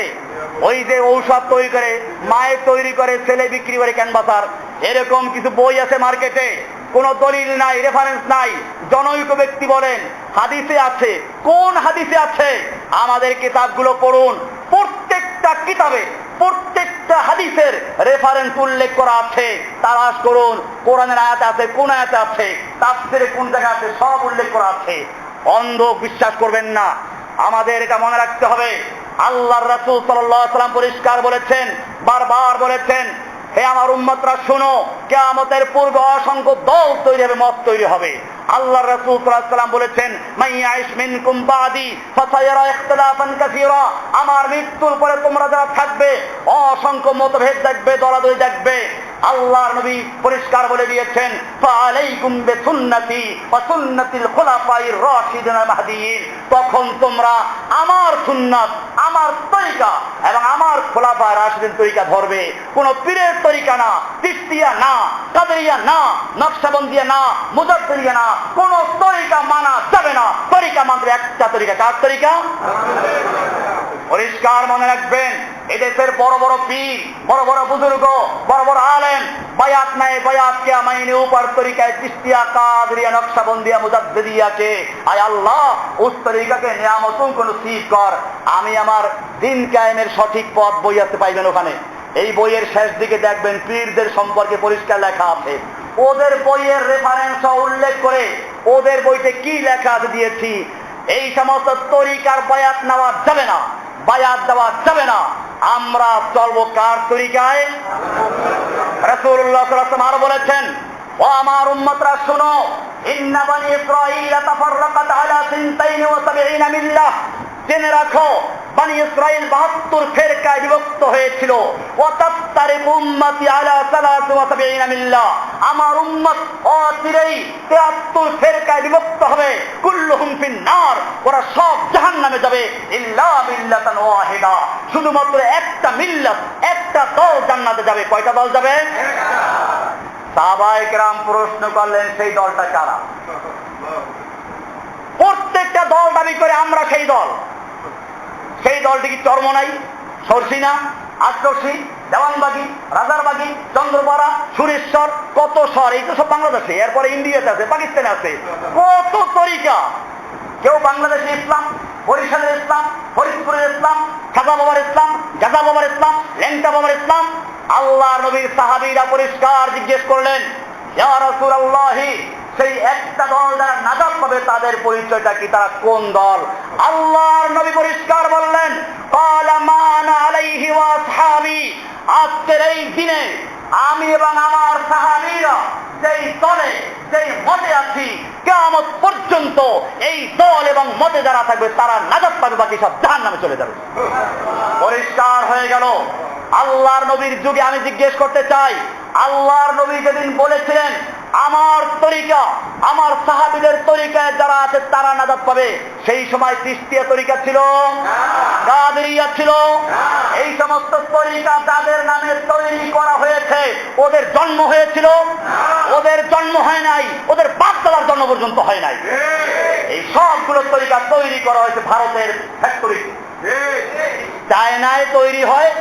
ওই যে ঔষধ তৈরি করে, মায়ের তৈরি করে, ছেলে বিক্রি করে ক্যানভাসার, এরকম কিছু বই আছে মার্কেটে, কোনো দলিল নাই, রেফারেন্স নাই। জনৈক ব্যক্তি বলেন হাদিসে আছে। কোন হাদিসে আছে? আমাদের কিতাবগুলো পড়ুন, প্রত্যেকটা কিতাবে প্রত্যেকটা হাদিসের রেফারেন্স উল্লেখ করা আছে। তালাশ করুন, কোরআনের আয়াতে আছে, কোন আয়াতে আছে, তাফসীরে কোন জায়গায় আছে, সব উল্লেখ করা আছে। অন্ধ বিশ্বাস করবেন না। আমাদের এটা মনে রাখতে হবে, আল্লাহর রাসূল সাল্লাল্লাহু আলাইহি ওয়াসাল্লাম পরিষ্কার বলেছেন, বারবার বলেছেন, হে আমার উম্মতরা শোনো, কিয়ামতের পূর্বে অসংখ্য দল তৈরি হবে, মত তৈরি হবে। আল্লাহর রাসূল সাল্লাল্লাহু আলাইহি ওয়াসাল্লাম বলেছেন, মান ইয়াইশ মিনকুম বাদি ফাসায়ারা ইখতিলাফান কাসীরা, আমার মৃত্যুর পরে তোমরা যারা থাকবে অসংখ্য মতভেদ দেখবে, দলাদলি দেখবে। আল্লাহর নবী পরিষ্কার বলে দিয়েছেন, ফাআলাইকুম বিসুন্নতি ওয়া সুন্নাতিল খুলাফায়ে রাশিদিন মাহদিয়িন, তখন তোমরা আমার সুন্নাত, আমার তরিকা এবং আমার খুলাফা রাশিদিন তরিকা ধরবে। কোন পীরের তরিকা না, চিশতিয়া না, কাদেরিয়া না, নকশবন্দিয়া না, মুজাদ্দিদিয়া না, কোন তরিকা মানা যাবে না। তরিকা মাত্র একটা তরিকা। কার তরিকা? পরিষ্কার মনে রাখবেন, এদেশের বড় বড় পীর, বড় বড় বুজুর্গ, বড় বড় আলেম বায়াত নেয়, বায়াত কে মাইনে উপর তরিকায় চিশতিয়া, কাদরিয়া, নকশবন্দিয়া, মুজাদ্দিদিয়া কে আয় আল্লাহ উস তরিকাকে নিয়ামতুন কোন নসিব কর। আমি আমার দিন কায়েমের সঠিক পথ বই আছে পাইবেন ওখানে। এই বইয়ের শেষ দিকে দেখবেন পীরদের সম্পর্কে পরিষ্কার লেখা আছে। ওদের বইয়ের রেফারেন্স উল্লেখ করে ওদের বইতে কি লেখা আছে দিয়েছি। এই সমস্ত তরিকার বায়াত নেওয়া যাবে না, বায়াত দেওয়া যাবে না। আমরা চলবো কার তরিকায়? রাসূলুল্লাহ সাল্লাল্লাহু আলাইহি ওয়াসাল্লাম আরো বলেছেন, ও আমার উম্মতরা শুনো, ইন্না বানি ইসরাঈল তাফাররাকাত আলা 72 মিল্লাহ, জেনে রাখো বানি ইসরাঈল 72 ফেরকায় বিভক্ত হয়েছিল। ওয়া তাফতারিকু উম্মতি আলা 73 মিল্লাহ, আমার উম্মত অচিরেই 73 ফেরকায় বিভক্ত হবে। কুল্লুহুম ফিন্নার, ওরা সব জাহান্নামে যাবে, ইল্লা মিল্লাতান ওয়াহিদা, শুধুমাত্র একটা মিল্লাত, একটা দল জান্নাতে যাবে। কয়টা দল যাবে? সাহাবায়ে কেরাম প্রশ্ন করলেন, সেই দলটা কারা? প্রত্যেকটা দল দাবি করে আমরা সেই দল। সেই দলটি কি চরমনাই, সরসিনা, আটরসি, দেওয়ানবাগি, রাজারবাগি, চন্দ্রপাড়া, সুরেশ্বর, কত শহর, এই তো সব বাংলাদেশে। এরপরে ইন্ডিয়াতে আছে, পাকিস্তানে আছে, কত তরিকা। কেউ বাংলাদেশে ইসলাম, বরিশালের ইসলাম, ফরিদপুরের ইসলাম, খাজা বাবার ইসলাম, গাজা বাবার ইসলাম, ল্যাংটা বাবার ইসলাম। আল্লাহ নবীর সাহাবীরা পরিষ্কার জিজ্ঞেস করলেন, ইয়া রাসূলুল্লাহ, সেই একটা দল যারা নাজাত পাবে তাদের পরিচয়টা কি, তারা কোন দল? আল্লাহর নবী পরিষ্কার বললেন, ক্বালা মা আনা আলাইহি ওয়া আসহাবি, আজকের এই দিনে আমি এবং আমার সাহাবীরা যেই দলে, যেই মতে আছি, কিয়ামত পর্যন্ত এই দল এবং মতে যারা থাকবে তারা নাজাত পাবে, বাকি সব জাহান্নামে চলে যাবে। পরিষ্কার হয়ে গেল। আল্লাহর নবীর যুগে আমি জিজ্ঞেস করতে চাই, আল্লাহর নবী যেদিন বলেছিলেন আমার তরিকা, আমার সাহাবীদের তরিকায় যারা আছে তারা নাজাত পাবে, সেই সময় চিশতিয়া তরিকা ছিল, কাদেরিয়া ছিল, এই সমস্ত তরিকা যাদের নামে তৈরি করা হয়েছে ওদের জন্ম হয়েছিল? ওদের জন্ম হয় নাই, ওদের বাপ দাদার জন্ম পর্যন্ত হয় নাই। এই সবগুলো তরিকা তৈরি করা হয়েছে ভারতের ফ্যাক্টরি। চায়নায় তৈরি হয়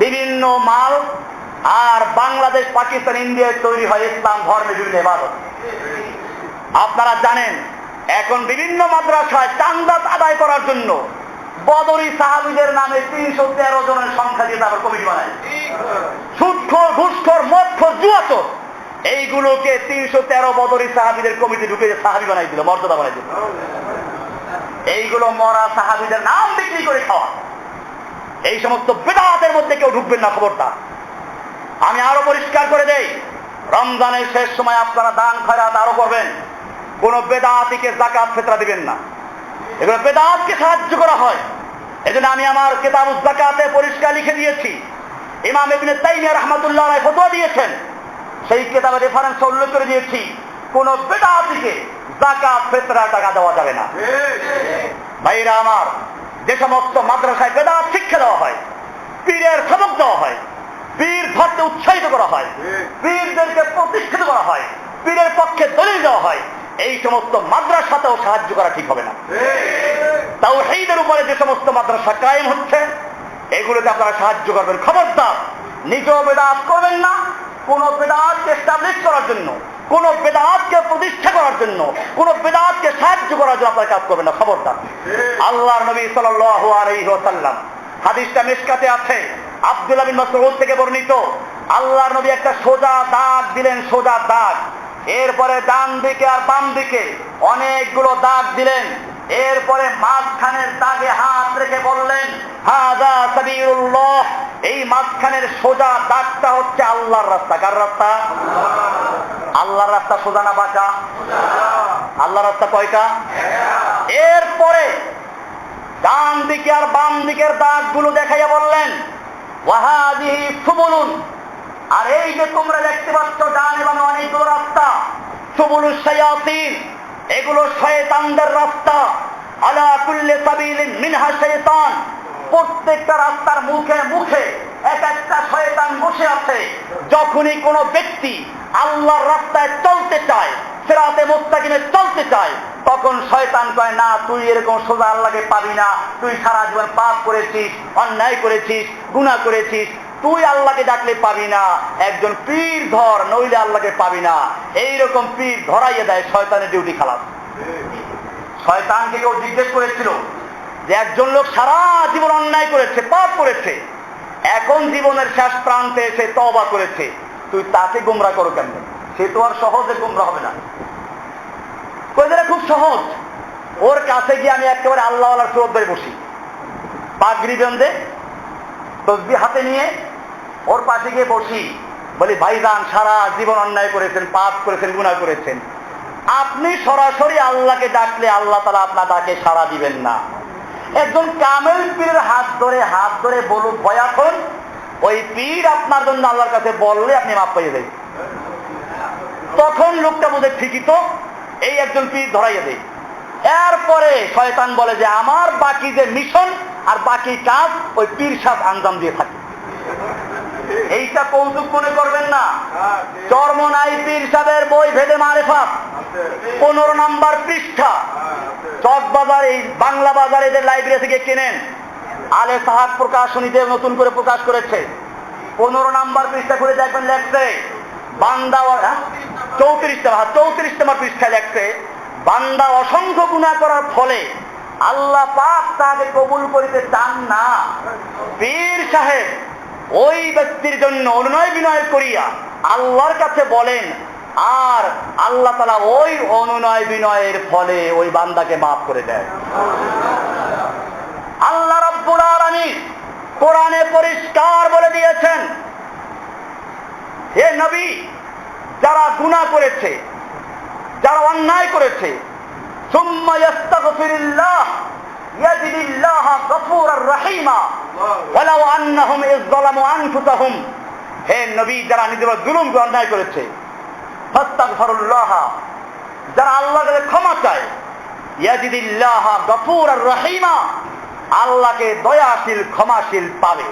বিভিন্ন মাল, আর বাংলাদেশ, পাকিস্তান, ইন্ডিয়ায় তৈরি হয় ইসলাম ধর্মের বিভিন্ন ইবাদত। আপনারা জানেন এখন বিভিন্ন মাদ্রাসায় চাঁদা আদায় করার জন্য বদরি সাহাবীদের নামে 313 জনের সংখ্যা দিয়ে তারপর কমিটি বানায়। সুদখোর, ঘুষখোর, মদখোর, জুয়াচোর, এইগুলোকে 313 বদরি সাহাবীদের কমিটি ঢুকে সাহাবী বানাই দিল, মর্যাদা বানাই দিল। এইগুলো মরা সাহাবীদের নাম বিক্রি করে খাওয়া। এই সমস্ত বিদআতের মধ্যে কেউ ঢুকবেন না, খবরদার। আমি আরো পরিষ্কার করে দেই, রমজানের শেষ সময় আপনারা দান খয়রাত আরো করবেন। কোন বেদাতিকে যাকাত ফিতরা দিবেন না, এগুলো বেদাতকে সাহায্য করা হয়। এজন্য আমি আমার কিতাবুজ যাকাতে পরিষ্কার লিখে দিয়েছি। ইমাম ইবনে তাইমিয়া রাহমাতুল্লাহ আলাইহি ফতোয়া দিয়েছেন, সেই কিতাবে রেফারেন্স উল্লেখ করে দিয়েছি, কোন বেদাতিকে যাকাত ফিতরা টাকা দেওয়া যাবে না। ভাইরা আমার, যে সমস্ত মাদ্রাসায় বেদাত শিক্ষা দেওয়া হয়, পীরের সবক দেওয়া হয়, পীর ধরতে উৎসাহিত করা হয়, পীরদেরকে প্রতিষ্ঠিত করা হয়, পীরের পক্ষে দলিল দেওয়া হয়, এই সমস্ত মাদ্রাসাতেও সাহায্য করা ঠিক হবে না। তাওহীদের উপরে যে সমস্ত মাদ্রাসা কায়েম হচ্ছে এগুলোতে আপনারা সাহায্য করবেন। খবরদার নিজেও বেদাত করবেন না, কোন বেদাতকে এস্টাবলিশ করার জন্য, কোন বেদাতকে প্রতিষ্ঠা করার জন্য, কোন বেদাতকে সাহায্য করার জন্য আপনারা কাজ করবেন না। খবরদার। আল্লাহর নবী সাল্লাল্লাহু আলাইহি ওয়াসাল্লাম, হাদিসটা মিশকাতে আছে, আব্দুল্লাহ বিন মাসউদ থেকে বর্ণিত, আল্লাহর নবী একটা সোজা দাগ দিলেন, সোজা দাগ। এরপরে ডান দিকে আর বাম দিকে অনেকগুলো দাগ দিলেন। এরপরে মাঝখানের দাগে হাত রেখে বললেন, হাযা সাবিলুল্লাহ, এই মাঝখানের সোজা দাগটা হচ্ছে আল্লাহর রাস্তা। কার রাস্তা? আল্লাহর রাস্তা। সোজা না বাঁকা? আল্লাহর রাস্তা কয়টা? এরপরে ডান দিকে আর বাম দিকের দাগগুলো দেখাইয়া বললেন, ওয়াহাদিহি সুবুলুন, আর এই যে তোমরা দেখতে পাচ্ছ ডানে বামে অনেকগুলো রাস্তা, সুবুলুশ শায়াতিন, এগুলো শয়তানদের রাস্তা। আলা কুল্লি সাবিলিন মিনহা শায়তান, প্রত্যেকটা রাস্তার মুখে মুখে এক একটা শয়তান বসে আছে। যখনই কোনো ব্যক্তি আল্লাহর রাস্তায় চলতে চায়, সিরাতে মুস্তাকিমে চলতে চায়, তখন শয়তান কয়, না তুই এরকম সোজা আল্লাহকে পাবি না, তুই সারা জীবন পাপ করেছিস, অন্যায় করেছিস, গুনাহ করেছিস, তুই আল্লাহকে ডাকলে পাবি না, একজন পীর ধর, নইলে আল্লাহকে পাবি না। এইরকম পীর ধরাইয়ে দেয়, শয়তানের ডিউটি খালাস। শয়তানকে কেউ জিজ্ঞেস করেছিল যে একজন লোক সারা জীবন অন্যায় করেছে, পাপ করেছে, এখন জীবনের শেষ প্রান্তে এসে তওবা করেছে, তুই তাকে গোমরা করো কেন? সে তো আর সহজে গোমরা হবে না। কইদের খুব সহজ, ওর কাছে গিয়ে আমি একেবারে আল্লাহওয়ালার সুরত ধরে বসি, পাগড়ি বেঁধে তসবিহ হাতে নিয়ে ওর পাশে গিয়ে বসি, বলি ভাইজান সারা জীবন অন্যায় করেছেন, পাপ করেছেন, গুনাহ করেছেন, আপনি সরাসরি আল্লাহকে ডাকলে আল্লাহ তাআলা আপনার ডাকে সাড়া দিবেন না। একজন কামেল পীরের হাত ধরে বলুক ভয়াখন, ওই পীর আপনার জন্য আল্লাহর কাছে বললে আপনি মাপ পাইয়ে দেবেন। তখন লোকটা বুঝে ঠিকই তো, এই একজন পীর ধরাইয়া দেয়। এরপরে শয়তান বলে যে আমার বাকি যে মিশন আর বাকি কাজ ওই পীর সাহেব আঞ্জাম দিয়ে থাকে। এইটা কৌতুক মনে করবেন না। চরমনাই পীর সাহেবের বই ভেদে মারেফাত 15 নম্বর পৃষ্ঠা, চকবাজার এই বাংলা বাজারে এদের লাইব্রেরি থেকে কেনেন, আলে সাহাব প্রকাশনীতে নতুন করে প্রকাশ করেছে। 15 নম্বর পৃষ্ঠা করে দেখবেন, লেখছে বান্দা 34 নম্বর পৃষ্ঠায় লেখছে, বান্দা অসংখ্য গুনাহ করার ফলে আল্লাহ পাক তাকে কবুল করিতে চান না। পীর সাহেব ওই ব্যক্তির জন্য অনুনয় বিনয় করিয়া আল্লাহর কাছে বলেন, আর আল্লাহ তাআলা ওই অনুনয় বিনয়ের ফলে ওই বান্দাকে মাফ করে দেয়। আল্লাহ রাব্বুল আলামিন কোরআনে পরিষ্কার বলে দিয়েছেন, হে নবী, যারা গুনাহ করেছে, যারা অন্যায় করেছে, সুম্মা ইস্তাগফিরুল্লাহ ইয়াজিদিল্লাহ গফুরার রহিমা ওয়ালাউ আন্নাহুম ইয যালামু আনফুসাহুম, হে নবী, যারা নিজেরা জুলুম অন্যায় করেছে, ফাস্তাগফিরুল্লাহ, যারা আল্লাহর কাছে ক্ষমা চায়, ইয়াজিদিল্লাহ গফুরার রহিমা, আল্লাহকে দয়াশীল ক্ষমাশীল পাবে।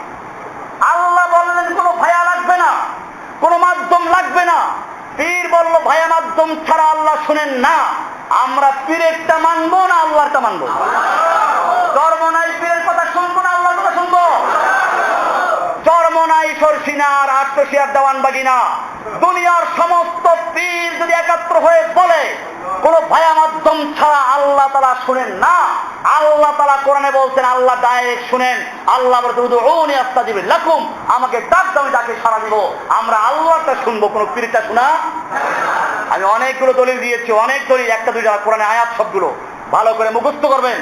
আল্লাহ বললেন কোনো ভায়া লাগবে না, কোনো মাধ্যম লাগবে না। পীর বলল ভায়া মাধ্যম ছাড়া আল্লাহ শুনেন না, আমরা পীরেরটা মানবো না আল্লাহরটা মানবো? চরমনাই পীরের কথা শুনবো না আল্লাহর কথা শুনবো? চরমনাই সরসিনা আর আটশিয়ার দেওয়ানবাগি না, দুনিয়ার সমস্ত পীর যদি একাত্র হয়ে বলে কোন ভায়া মাধ্যম ছাড়া আল্লাহ তাআলা শুনেন না, আল্লাহ তাআলা কোরআনে বলছেন আল্লাহ ডাইরেক্ট শুনেন। আল্লাহ বলতে উদউনি আস্তাজিব লাকুম, আমাকে ডাক দাও আমি ডাকে সাড়া দিব। আমরা আল্লাহটা শুনবো, কোন পীরটা শোনা। আমি অনেকগুলো দলিল দিয়েছি, অনেক দলিল, একটা দুইটা কোরআনে আয়াত, সবগুলো ভালো করে মুখস্থ করবেন।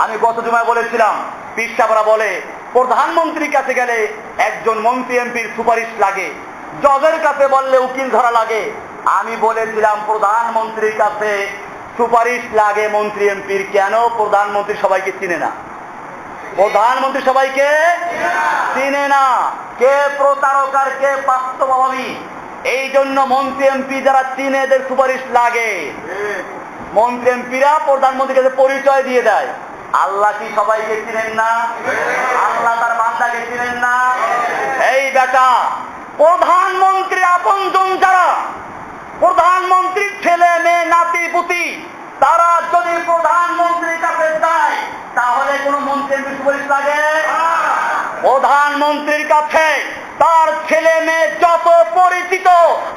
আমি গত জুমায় বলেছিলাম, পীর সাহেবরা বলে প্রধানমন্ত্রীর কাছে গেলে একজন মন্ত্রী এমপির সুপারিশ লাগে, জজের কাছে বললে উকিল ধরা লাগে। আমি বলেছিলাম প্রধানমন্ত্রীর কাছে সুপারিশ লাগে মন্ত্রী এমপির, কেন? প্রধানমন্ত্রী সবাইকে চিনে না। প্রধানমন্ত্রী সবাইকে চিনে না, কে প্রতারক আর কে বাস্তববাদী। এই জন্য মন্ত্রী এমপি যারা চিনে এদের সুপারিশ লাগে। মন্ত্রী এমপিরা প্রধানমন্ত্রীর কাছে পরিচয় দিয়ে দেয়। আল্লাহ কি সবাইকে চিনেন না? আল্লাহ তার বান্দাকে চিনেন না? এই বেটা, প্রধানমন্ত্রীর আপনজন যারা, প্রধানমন্ত্রী ছেলে মেয়ে নাতি পুতি তারা যদি প্রধানমন্ত্রীর কাছে যায় তাহলে কোন মন্ত্রীর সুপারিশ লাগে? প্রধানমন্ত্রীর কাছে তার ছেলে মেয়ে যত পরিচিত,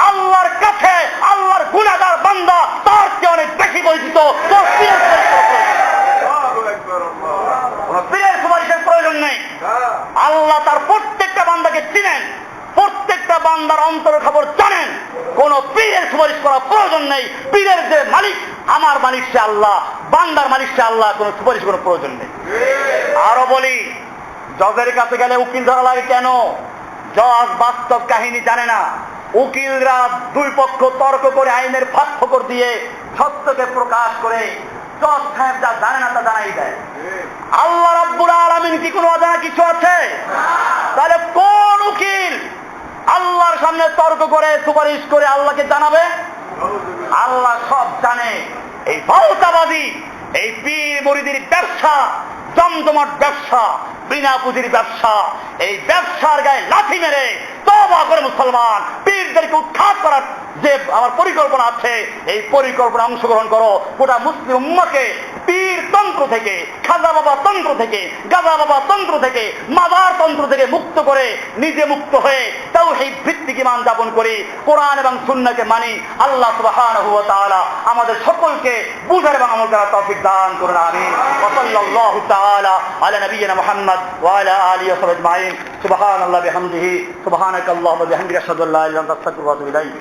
আল্লাহর কাছে আল্লাহর গুনাহগার বান্দা তার চেয়ে অনেক বেশি পরিচিত। পীরের সুপারিশের প্রয়োজন নেই। আল্লাহ তার প্রত্যেকটা বান্দাকে চিনেন, প্রত্যেকটা বান্দার অন্তর খবর জানেন। কোন পীরের সুপারিশ করার প্রয়োজন নেই। পীরের যে মালিক, আমার মালিক সে আল্লাহ, বান্দার মালিক সে আল্লাহ, কোন সুপারিশ করার প্রয়োজন নেই। আরো বলি, জজের কাছে গেলে উকিল ধরা লাগে কেন? জজ বাস্তব কাহিনী জানে না। উকিলরা দুই পক্ষ তর্ক করে আইনের ফাঁক দিয়ে সত্যকে প্রকাশ করে জজ সাহেব যা জানে না তা জানাই দেয়। আল্লাহ রাব্বুল আলামিন কি কোনো অজানা কিছু আছে? তাহলে কোন উকিল আল্লাহর সামনে তর্ক করে সুপারিশ করে আল্লাহকে জানাবে? আল্লাহ সব জানে। এই ভাওতাবাদী, এই পীর মুরিদের ব্যবসা, জমজমাট ব্যবসা, বিনা পুঁজির ব্যবসা, এই ব্যবসার গায়ে লাথি মেরে তওবা করে মুসলমান পীরদেরকে উৎখাত করার যে আমার পরিকল্পনা আছে, এই পরিকল্পনা অংশগ্রহণ করো। গোটা মুসলিম উম্মাহকে পীর তন্ত্র থেকে, খাজা বাবা তন্ত্র থেকে, গাজা বাবা তন্ত্র থেকে, মাজার তন্ত্র থেকে মুক্ত করে নিজে মুক্ত হয়ে তাওহীদ ভিত্তিক ঈমান যাপন করি, কোরআন এবং সুন্নাহকে মানি। আল্লাহ সুবহানাহু ওয়া তাআলা আমাদের সকলকে বুঝার এবং আমল করার তৌফিক দান করুন। আমিন। ওয়া সাল্লাল্লাহু তাআলা আলা নবিয়িনা মুহাম্মদ ওয়া আলা আলিহি ওয়া সাহবিহি আজমাইন। সুবহানাল্লাহি ওয়া বিহামদিহি, সুবহানাকাল্লাহুম্মা ওয়া বিহামদিকা আশহাদু আল্লা ইলাহা ইল্লা আনতা আস্তাগফিরুকা ওয়া আতুবু ইলাইক।